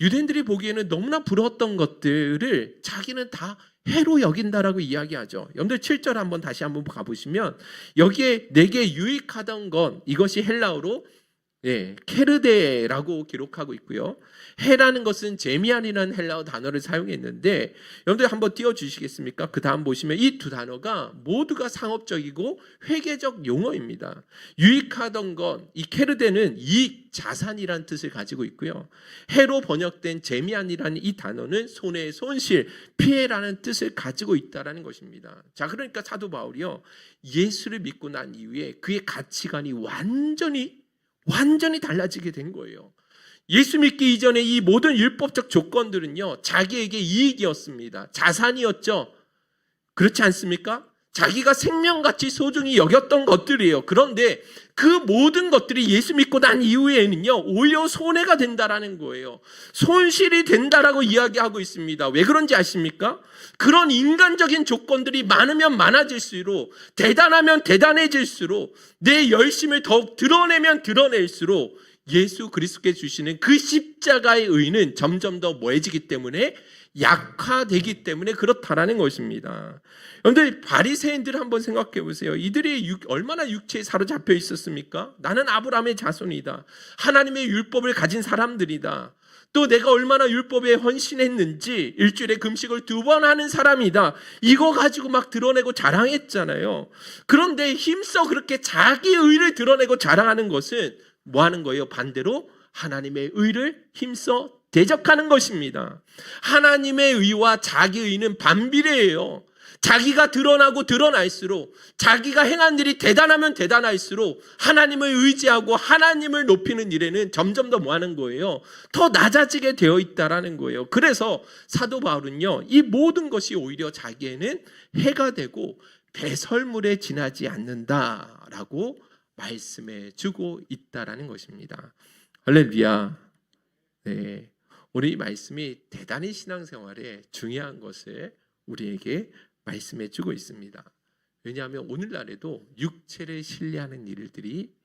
유대인들이 보기에는 너무나 부러웠던 것들을 자기는 다 해로 여긴다라고 이야기하죠. 여러분들 7절 한번 다시 한번 가보시면 여기에 내게 유익하던 것 이것이 헬라어로 케르데라고 기록하고 있고요. 해라는 것은 제미안이라는 헬라어 단어를 사용했는데 여러분들 한번 띄워주시겠습니까? 그 다음 보시면 이 두 단어가 모두가 상업적이고 회계적 용어입니다. 유익하던 것, 이 케르데는 이익, 자산이라는 뜻을 가지고 있고요. 해로 번역된 제미안이라는 이 단어는 손해, 손실, 피해라는 뜻을 가지고 있다는 것입니다. 자, 그러니까 사도 바울이요, 예수를 믿고 난 이후에 그의 가치관이 완전히 달라지게 된 거예요. 예수 믿기 이전에 이 모든 율법적 조건들은요, 자기에게 이익이었습니다. 자산이었죠. 그렇지 않습니까? 자기가 생명같이 소중히 여겼던 것들이에요. 그런데 그 모든 것들이 예수 믿고 난 이후에는요, 오히려 손해가 된다라는 거예요. 손실이 된다라고 이야기하고 있습니다. 왜 그런지 아십니까? 그런 인간적인 조건들이 많으면 많아질수록, 대단하면 대단해질수록, 내 열심을 더욱 드러내면 드러낼수록 예수 그리스도께 주시는 그 십자가의 의는 점점 더 뭐해지기 때문에 약화되기 때문에 그렇다라는 것입니다. 그런데 바리새인들 한번 생각해 보세요. 이들이 얼마나 육체에 사로잡혀 있었습니까? 나는 아브라함의 자손이다. 하나님의 율법을 가진 사람들이다. 또 내가 얼마나 율법에 헌신했는지 일주일에 금식을 2번 하는 사람이다. 이거 가지고 막 드러내고 자랑했잖아요. 그런데 힘써 그렇게 자기 의를 드러내고 자랑하는 것은 뭐 하는 거예요? 반대로 하나님의 의를 힘써 대적하는 것입니다. 하나님의 의와 자기 의는 반비례해요. 자기가 드러나고 드러날수록, 자기가 행한 일이 대단하면 대단할수록 하나님을 의지하고 하나님을 높이는 일에는 점점 더 뭐 하는 거예요? 더 낮아지게 되어 있다라는 거예요. 그래서 사도 바울은요, 이 모든 것이 오히려 자기에는 해가 되고 배설물에 지나지 않는다라고 말씀해 주고 있다라는 것입니다. 할렐루야. 네, 오늘 이 말씀이 대단히 신앙생활에 중요한 것을 우리에게 말씀해 주고 있습니다. 왜냐하면 오늘날에도 육체를 신뢰하는 일들이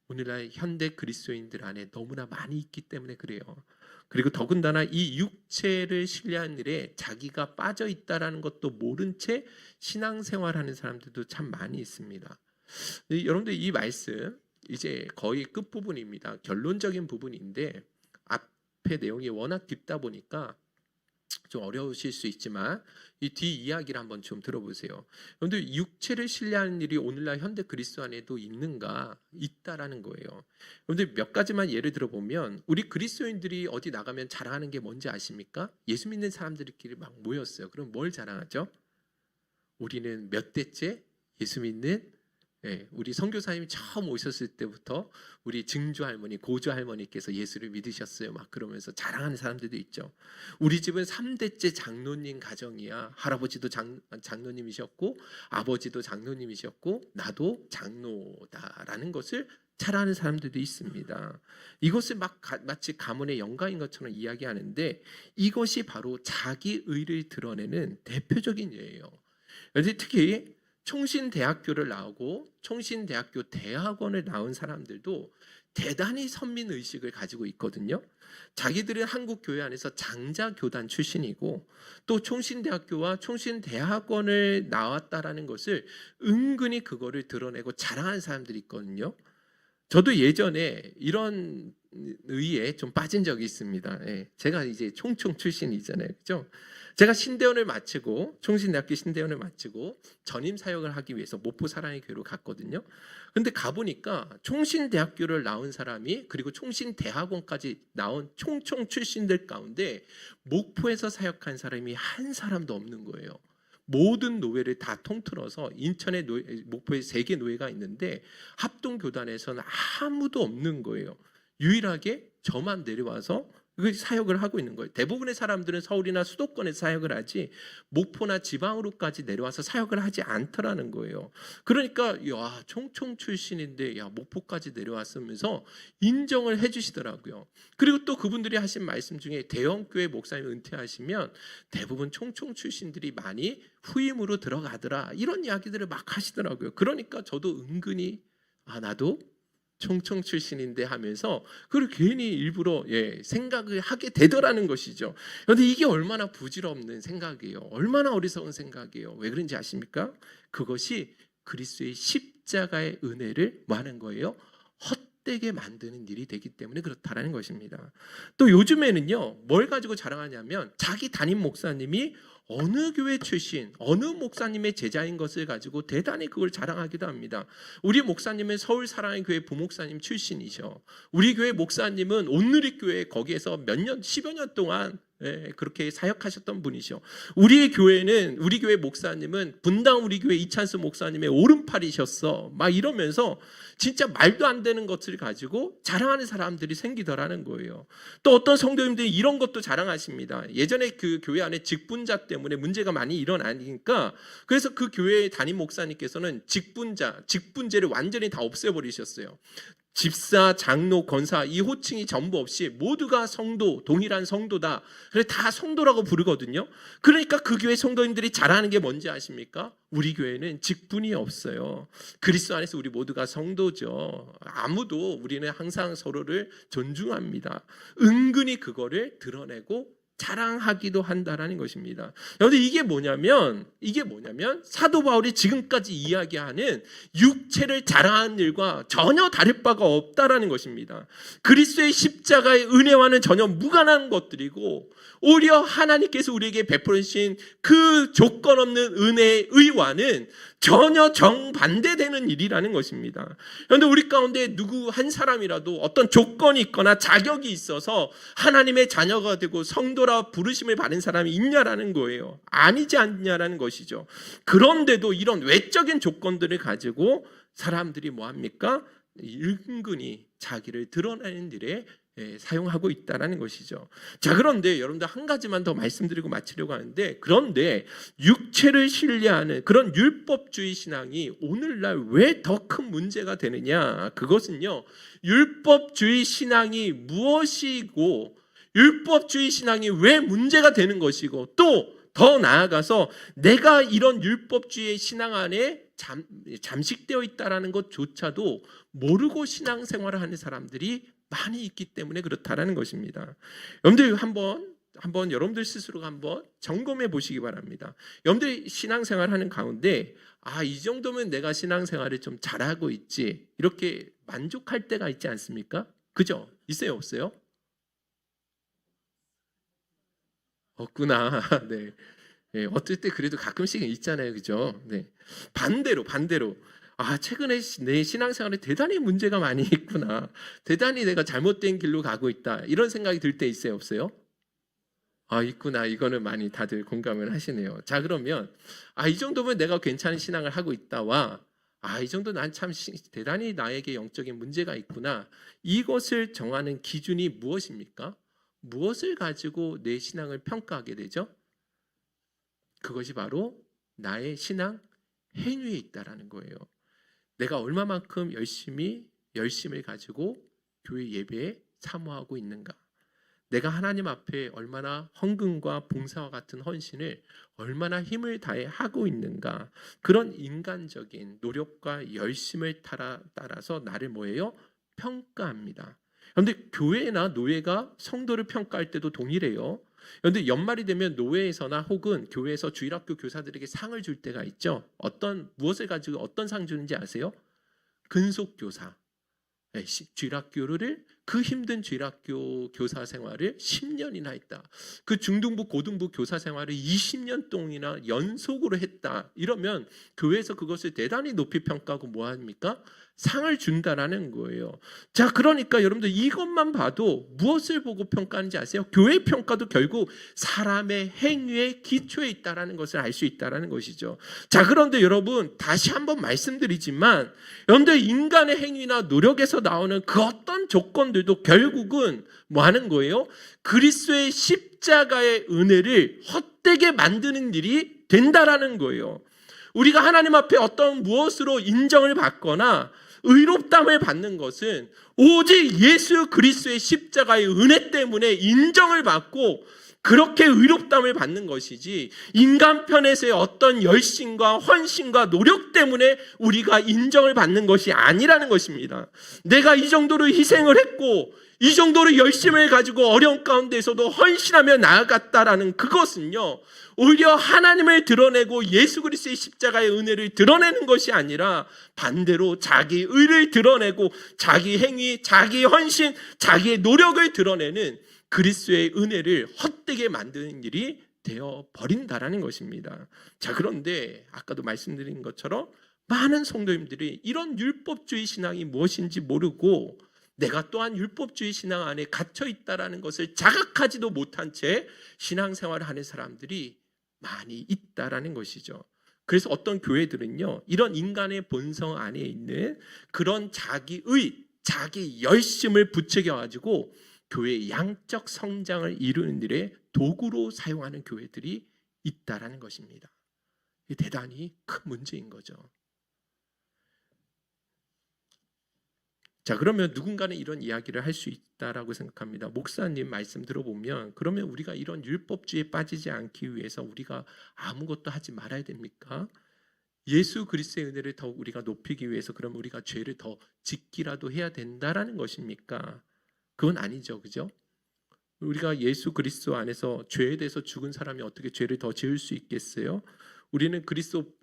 오늘날 현대 그리스도인들 안에 너무나 많이 있기 때문에 그래요. 그리고 더군다나 이 육체를 신뢰하는 일에 자기가 빠져 있다라는 것도 모른 채 신앙생활하는 사람들도 참 많이 있습니다. 여러분들 이 말씀 이제 거의 끝부분입니다. 결론적인 부분인데 앞에 내용이 워낙 깊다 보니까 좀 어려우실 수 있지만 이 뒤 이야기를 한번 좀 들어보세요. 그런데 육체를 신뢰하는 일이 오늘날 현대 그리스도 안에도 있는가? 있다라는 거예요. 그런데 몇 가지만 예를 들어보면 우리 그리스도인들이 어디 나가면 자랑하는 게 뭔지 아십니까? 예수 믿는 사람들끼리 막 모였어요. 그럼 뭘 자랑하죠? 우리는 몇 대째 예수 믿는, 우리 선교사님이 처음 오셨을 때부터 우리 증조 할머니, 고조 할머니께서 예수를 믿으셨어요. 막 그러면서 자랑하는 사람들도 있죠. 우리 집은 3대째 장로님 가정이야. 할아버지도 장로님이셨고 아버지도 장로님이셨고 나도 장로다라는 것을 자랑하는 사람들도 있습니다. 이것을 마치 가문의 영광인 것처럼 이야기하는데 이것이 바로 자기 의를 드러내는 대표적인 예예요. 특히 총신대학교를 나오고 총신대학교 대학원을 나온 사람들도 대단히 선민의식을 가지고 있거든요. 자기들은 한국교회 안에서 장자교단 출신이고 또 총신대학교와 총신대학원을 나왔다라는 것을 은근히 그거를 드러내고 자랑하는 사람들이 있거든요. 저도 예전에 이런 의에 좀 빠진 적이 있습니다. 제가 이제 총총 출신이잖아요. 그죠? 제가 신대원을 마치고 총신대학교 신대원을 마치고 전임 사역을 하기 위해서 목포 사랑의 교회로 갔거든요. 근데 가보니까 총신대학교를 나온 사람이 그리고 총신대학원까지 나온 총총 출신들 가운데 목포에서 사역한 사람이 한 사람도 없는 거예요. 모든 노회를 다 통틀어서 인천에 목포에 3개 노회가 있는데 합동교단에서는 아무도 없는 거예요. 유일하게 저만 내려와서 그 사역을 하고 있는 거예요. 대부분의 사람들은 서울이나 수도권에서 사역을 하지 목포나 지방으로까지 내려와서 사역을 하지 않더라는 거예요. 그러니까 야 총총 출신인데 야 목포까지 내려왔으면서 인정을 해주시더라고요. 그리고 또 그분들이 하신 말씀 중에 대형교회 목사님 은퇴하시면 대부분 총총 출신들이 많이 후임으로 들어가더라 이런 이야기들을 막 하시더라고요. 그러니까 저도 은근히 나도 총총 출신인데 하면서 그걸 괜히 일부러 생각을 하게 되더라는 것이죠. 그런데 이게 얼마나 부질없는 생각이에요. 얼마나 어리석은 생각이에요. 왜 그런지 아십니까? 그것이 그리스도의 십자가의 은혜를 뭐 하는 거예요? 헛되게 만드는 일이 되기 때문에 그렇다라는 것입니다. 또 요즘에는요 뭘 가지고 자랑하냐면 자기 담임 목사님이 어느 교회 출신, 어느 목사님의 제자인 것을 가지고 대단히 그걸 자랑하기도 합니다. 우리 목사님은 서울 사랑의 교회 부목사님 출신이셔. 우리 교회 목사님은 온누리교회 거기에서 몇 년, 10여 년 동안 그렇게 사역하셨던 분이셔. 우리 교회 목사님은 분당 우리 교회 이찬수 목사님의 오른팔이셨어. 막 이러면서 진짜 말도 안 되는 것을 가지고 자랑하는 사람들이 생기더라는 거예요. 또 어떤 성도님들이 이런 것도 자랑하십니다. 예전에 그 교회 안에 직분자 때문에 문제가 많이 일어나니까 그래서 그 교회의 담임 목사님께서는 직분제를 완전히 다 없애버리셨어요. 집사, 장로, 권사 이 호칭이 전부 없이 모두가 성도, 동일한 성도다. 그래서 다 성도라고 부르거든요. 그러니까 그 교회 성도님들이 잘하는 게 뭔지 아십니까? 우리 교회는 직분이 없어요. 그리스도 안에서 우리 모두가 성도죠. 우리는 항상 서로를 존중합니다. 은근히 그거를 드러내고 자랑하기도 한다라는 것입니다. 그런데 이게 뭐냐면 사도 바울이 지금까지 이야기하는 육체를 자랑하는 일과 전혀 다를 바가 없다라는 것입니다. 그리스도의 십자가의 은혜와는 전혀 무관한 것들이고 오히려 하나님께서 우리에게 베풀어 주신 그 조건 없는 은혜의 의와는 전혀 정반대되는 일이라는 것입니다. 그런데 우리 가운데 누구 한 사람이라도 어떤 조건이 있거나 자격이 있어서 하나님의 자녀가 되고 성도라 부르심을 받은 사람이 있냐라는 거예요. 아니지 않냐라는 것이죠. 그런데도 이런 외적인 조건들을 가지고 사람들이 뭐합니까? 은근히 자기를 드러내는 일에 사용하고 있다는 것이죠. 자, 그런데 여러분들 한 가지만 더 말씀드리고 마치려고 하는데, 그런데 육체를 신뢰하는 그런 율법주의 신앙이 오늘날 왜 더 큰 문제가 되느냐? 그것은요, 율법주의 신앙이 무엇이고 율법주의 신앙이 왜 문제가 되는 것이고 또 더 나아가서 내가 이런 율법주의 신앙 안에 잠식되어 있다는 것조차도 모르고 신앙생활을 하는 사람들이 많이 있기 때문에 그렇다라는 것입니다. 여러분들 한번 여러분들 스스로가 한번 점검해 보시기 바랍니다. 여러분들 신앙생활 하는 가운데 이 정도면 내가 신앙생활을 좀 잘하고 있지, 이렇게 만족할 때가 있지 않습니까? 그죠? 있어요, 없어요? 없구나. 네. 네, 어떨 때 그래도 가끔씩은 있잖아요, 그죠? 네. 반대로 최근에 내 신앙생활에 대단히 문제가 많이 있구나, 대단히 내가 잘못된 길로 가고 있다, 이런 생각이 들 때 있어요, 없어요? 있구나. 이거는 많이 다들 공감을 하시네요. 자, 그러면 이 정도면 내가 괜찮은 신앙을 하고 있다와 이 정도 난 참 대단히 나에게 영적인 문제가 있구나, 이것을 정하는 기준이 무엇입니까? 무엇을 가지고 내 신앙을 평가하게 되죠? 그것이 바로 나의 신앙 행위에 있다라는 거예요. 내가 얼마만큼 열심을 가지고 교회 예배에 사모하고 있는가, 내가 하나님 앞에 얼마나 헌금과 봉사와 같은 헌신을 얼마나 힘을 다해 하고 있는가, 그런 인간적인 노력과 열심을 따라서 나를 뭐예요? 평가합니다. 그런데 교회나 노예가 성도를 평가할 때도 동일해요. 그런데 연말이 되면 노회에서나 혹은 교회에서 주일학교 교사들에게 상을 줄 때가 있죠. 무엇을 가지고 어떤 상 주는지 아세요? 근속교사. 주일학교를, 그 힘든 주일학교 교사 생활을 10년이나 했다. 그 중등부 고등부 교사 생활을 20년 동안이나 연속으로 했다. 이러면 교회에서 그것을 대단히 높이 평가하고 뭐 합니까? 상을 준다라는 거예요. 자, 그러니까 여러분들 이것만 봐도 무엇을 보고 평가하는지 아세요? 교회 평가도 결국 사람의 행위의 기초에 있다라는 것을 알 수 있다라는 것이죠. 자, 그런데 여러분 다시 한번 말씀드리지만, 여러분들 인간의 행위나 노력에서 나오는 그 어떤 조건들도 결국은 뭐 하는 거예요? 그리스도의 십자가의 은혜를 헛되게 만드는 일이 된다라는 거예요. 우리가 하나님 앞에 어떤 무엇으로 인정을 받거나 의롭다함을 받는 것은 오직 예수 그리스도의 십자가의 은혜 때문에 인정을 받고 그렇게 의롭다함을 받는 것이지, 인간 편에서의 어떤 열심과 헌신과 노력 때문에 우리가 인정을 받는 것이 아니라는 것입니다. 내가 이 정도로 희생을 했고 이 정도로 열심을 가지고 어려운 가운데서도 헌신하며 나아갔다라는 그것은요, 오히려 하나님을 드러내고 예수 그리스도의 십자가의 은혜를 드러내는 것이 아니라 반대로 자기 의를 드러내고 자기 행위, 자기 헌신, 자기의 노력을 드러내는 그리스도의 은혜를 헛되게 만드는 일이 되어 버린다라는 것입니다. 자, 그런데 아까도 말씀드린 것처럼 많은 성도님들이 이런 율법주의 신앙이 무엇인지 모르고 내가 또한 율법주의 신앙 안에 갇혀 있다라는 것을 자각하지도 못한 채 신앙생활을 하는 사람들이 많이 있다라는 것이죠. 그래서 어떤 교회들은요, 이런 인간의 본성 안에 있는 그런 자기의, 자기 열심을 부추겨 가지고 교회의 양적 성장을 이루는 일에 도구로 사용하는 교회들이 있다라는 것입니다. 이게 대단히 큰 문제인 거죠. 자, 그러면 누군가는 이런 이야기를 할 수 있다라고 생각합니다. 목사님 말씀 들어보면 그러면 우리가 이런 율법주의에 빠지지 않기 위해서 우리가 아무것도 하지 말아야 됩니까? 예수 그리스도의 은혜를 더 우리가 높이기 위해서 그러면 우리가 죄를 더 짓기라도 해야 된다라는 것입니까? 그건 아니죠, 그죠? 우리가 예수 그리스도 안에서 죄에 대해서 죽은 사람이 어떻게 죄를 더 지을 수 있겠어요? 우리는 그리스도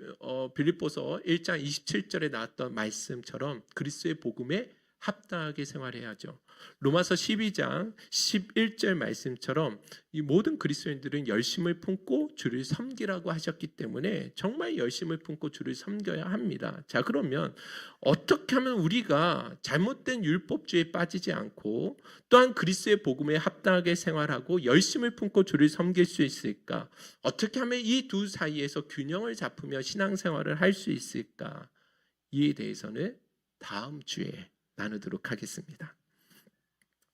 빌립보서 1장 27절에 나왔던 말씀처럼 그리스도의 복음에 합당하게 생활해야죠. 로마서 12장 11절 말씀처럼 이 모든 그리스도인들은 열심을 품고 주를 섬기라고 하셨기 때문에 정말 열심을 품고 주를 섬겨야 합니다. 자, 그러면 어떻게 하면 우리가 잘못된 율법주의에 빠지지 않고 또한 그리스도의 복음에 합당하게 생활하고 열심을 품고 주를 섬길 수 있을까? 어떻게 하면 이 두 사이에서 균형을 잡으며 신앙생활을 할 수 있을까? 이에 대해서는 다음 주에 나누도록 하겠습니다.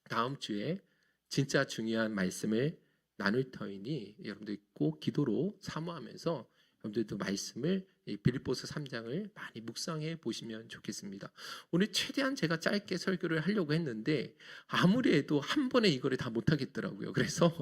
다음 주에 진짜 중요한 말씀을 나눌 터이니 여러분들 꼭 기도로 사모하면서 여러분들도 말씀을 빌립보서 3장을 많이 묵상해 보시면 좋겠습니다. 오늘 최대한 제가 짧게 설교를 하려고 했는데 아무리 해도 한 번에 이거를 다 못하겠더라고요. 그래서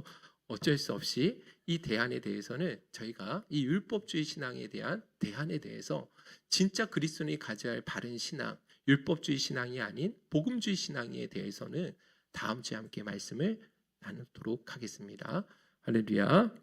어쩔 수 없이 이 대안에 대해서는 저희가 이 율법주의 신앙에 대한 대안에 대해서 진짜 그리스도인이 가져야 할 바른 신앙, 율법주의 신앙이 아닌 복음주의 신앙에 대해서는 다음 주에 함께 말씀을 나누도록 하겠습니다. 할렐루야.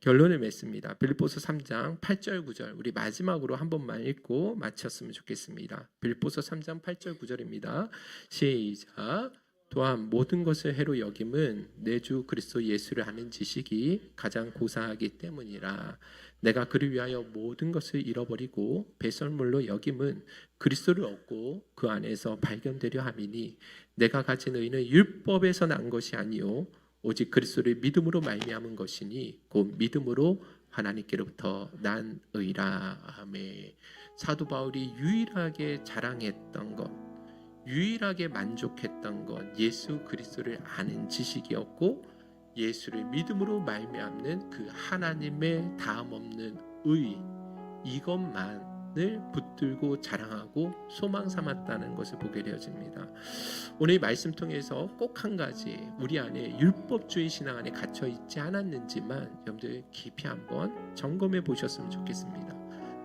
결론을 맺습니다. 빌립보서 3장 8절 9절 우리 마지막으로 한 번만 읽고 마쳤으면 좋겠습니다. 빌립보서 3장 8절 9절입니다. 시작. 또한 모든 것을 해로 여김은 내 주 그리스도 예수를 아는 지식이 가장 고상하기 때문이라. 내가 그를 위하여 모든 것을 잃어버리고 배설물로 여김은 그리스도를 얻고 그 안에서 발견되려 함이니 내가 가진 의는 율법에서 난 것이 아니요 오직 그리스도를 믿음으로 말미암은 것이니 곧 믿음으로 하나님께로부터 난 의라. 아멘. 사도 바울이 유일하게 자랑했던 것, 유일하게 만족했던 것, 예수 그리스도를 아는 지식이었고 예수를 믿음으로 말미암는 그 하나님의 다함없는 의, 이것만을 붙들고 자랑하고 소망 삼았다는 것을 보게 되어집니다. 오늘 이 말씀 통해서 꼭 한 가지, 우리 안에 율법주의 신앙 안에 갇혀 있지 않았는지만 여러분들 깊이 한번 점검해 보셨으면 좋겠습니다.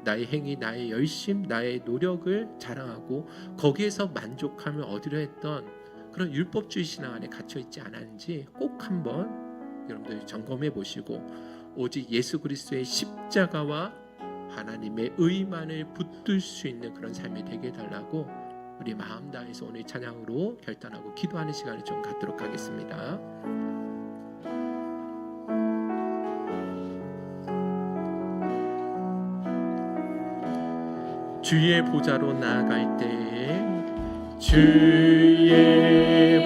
나의 행위, 나의 열심, 나의 노력을 자랑하고 거기에서 만족함을 얻으려 했던 그런 율법주의 신앙 안에 갇혀 있지 않았는지 꼭 한번 여러분들 점검해 보시고 오직 예수 그리스도의 십자가와 하나님의 의만을 붙들 수 있는 그런 삶이 되게 해달라고 우리 마음 다해서 오늘 찬양으로 결단하고 기도하는 시간을 좀 갖도록 하겠습니다. 주의 보좌로 나아갈 때에 주의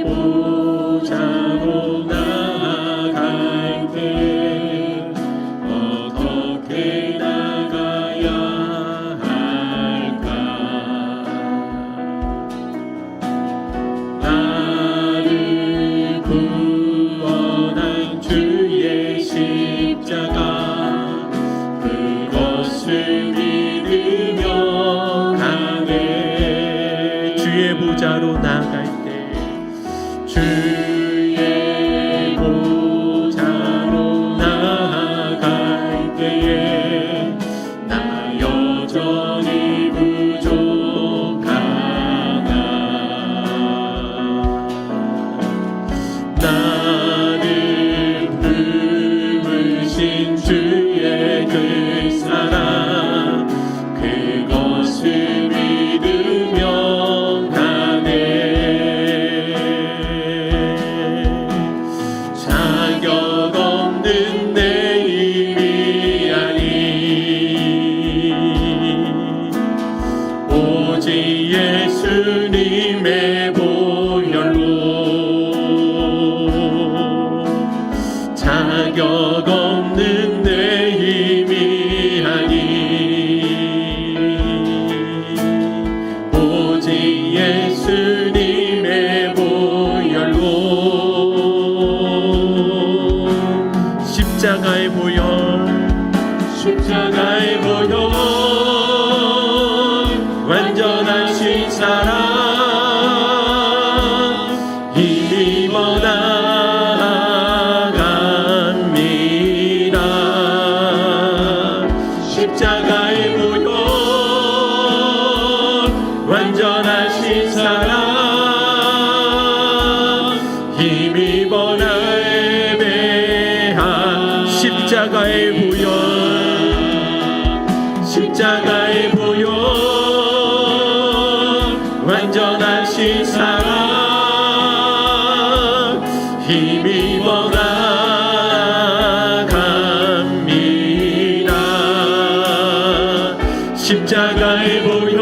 보좌로 나아갈 때 어떻게 나가야 할까? 나를 구원한 주의 십자가 그것을 보좌로 나갈 때 주의 보좌로 나갈 때에 나 여전히 부족하나 나를 품으신 주의 그 사랑 그것을 믿으며 자격 없는 내 힘이 아니 오직 예수님의 보혈로 자격 없는 내 힘이 아니 오직 예수님의 보혈로 십자가의 보혈 십자가의 보혈 완전하신 사랑 힘입어 나아갑니다. 십자가의 보혈, 십자가의 보혈, 완전하신 사랑 힘입어 나갑니다. 십자가의 보혈,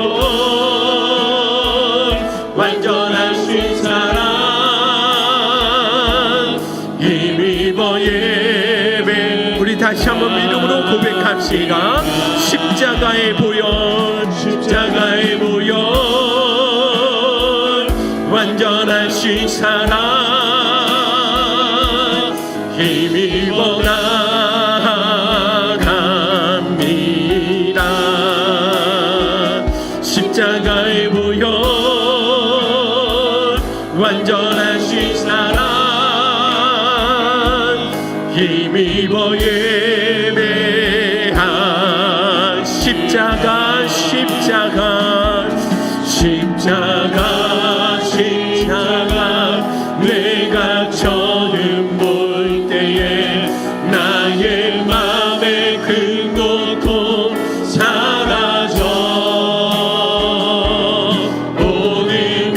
완전하신 사랑 힘입어 예배. 우리 다시 한번 믿음으로 고백합시다. 십자가의 보혈, 십자가의 보혈, 완전하신 사랑 힘입어 나갑니다. 십자가의 보혈, 완전하신 사랑 힘입어 예배한 십자가, 십자가, 십자가, 십자가. 내가 처음 볼 때에 나의 맘의 큰 고통 사라져. 오늘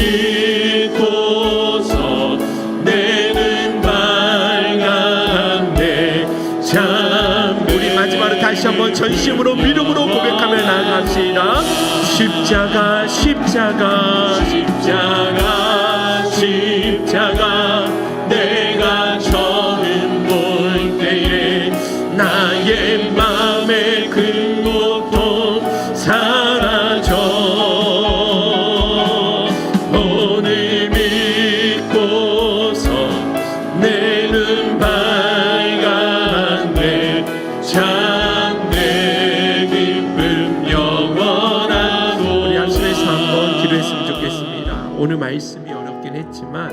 믿고서 내는 밝았네. 참. 우리 마지막으로 다시 한번 전심으로 믿음으로 고백하며 나갑시다. 십자가, 십자가, 십자가, 십자가. 내가 처음 볼 때에 나의 맘의 큰 고통 사라져. 오늘 믿고서 내 눈 밝았네. 참 내 기쁨 영원하고. 우리 한숨에서 한번 기도했으면 좋겠습니다. 오늘 말씀이 어렵긴 했지만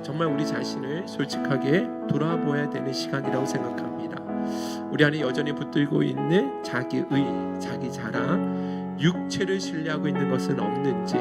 정말 우리 자신을 솔직하게 돌아보아야 되는 시간이라고 생각합니다. 우리 안에 여전히 붙들고 있는 자기의, 자기 자랑, 육체를 신뢰하고 있는 것은 없는지,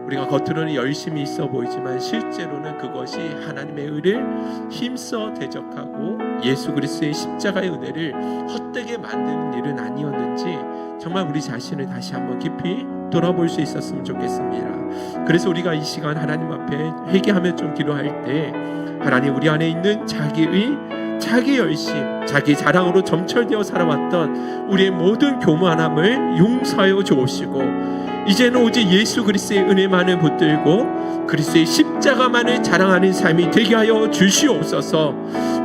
우리가 겉으로는 열심히 있어 보이지만 실제로는 그것이 하나님의 의를 힘써 대적하고 예수 그리스도의 십자가의 은혜를 헛되게 만드는 일은 아니었는지 정말 우리 자신을 다시 한번 깊이 돌아볼 수 있었으면 좋겠습니다. 그래서 우리가 이 시간 하나님 앞에 회개하며 좀 기도할 때 하나님, 우리 안에 있는 자기의, 자기 열심, 자기 자랑으로 점철되어 살아왔던 우리의 모든 교만함을 용서하여 주옵시고 이제는 오직 예수 그리스도의 은혜만을 붙들고 그리스도의 십자가만을 자랑하는 삶이 되게 하여 주시옵소서.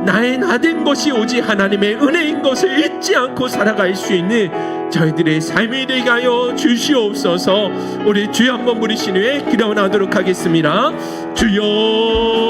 나의 나된 것이 오직 하나님의 은혜인 것을 잊지 않고 살아갈 수 있는 저희들의 삶이 되게 하여 주시옵소서. 우리 주여 한번 부르신 후에 기도하도록 하겠습니다. 주여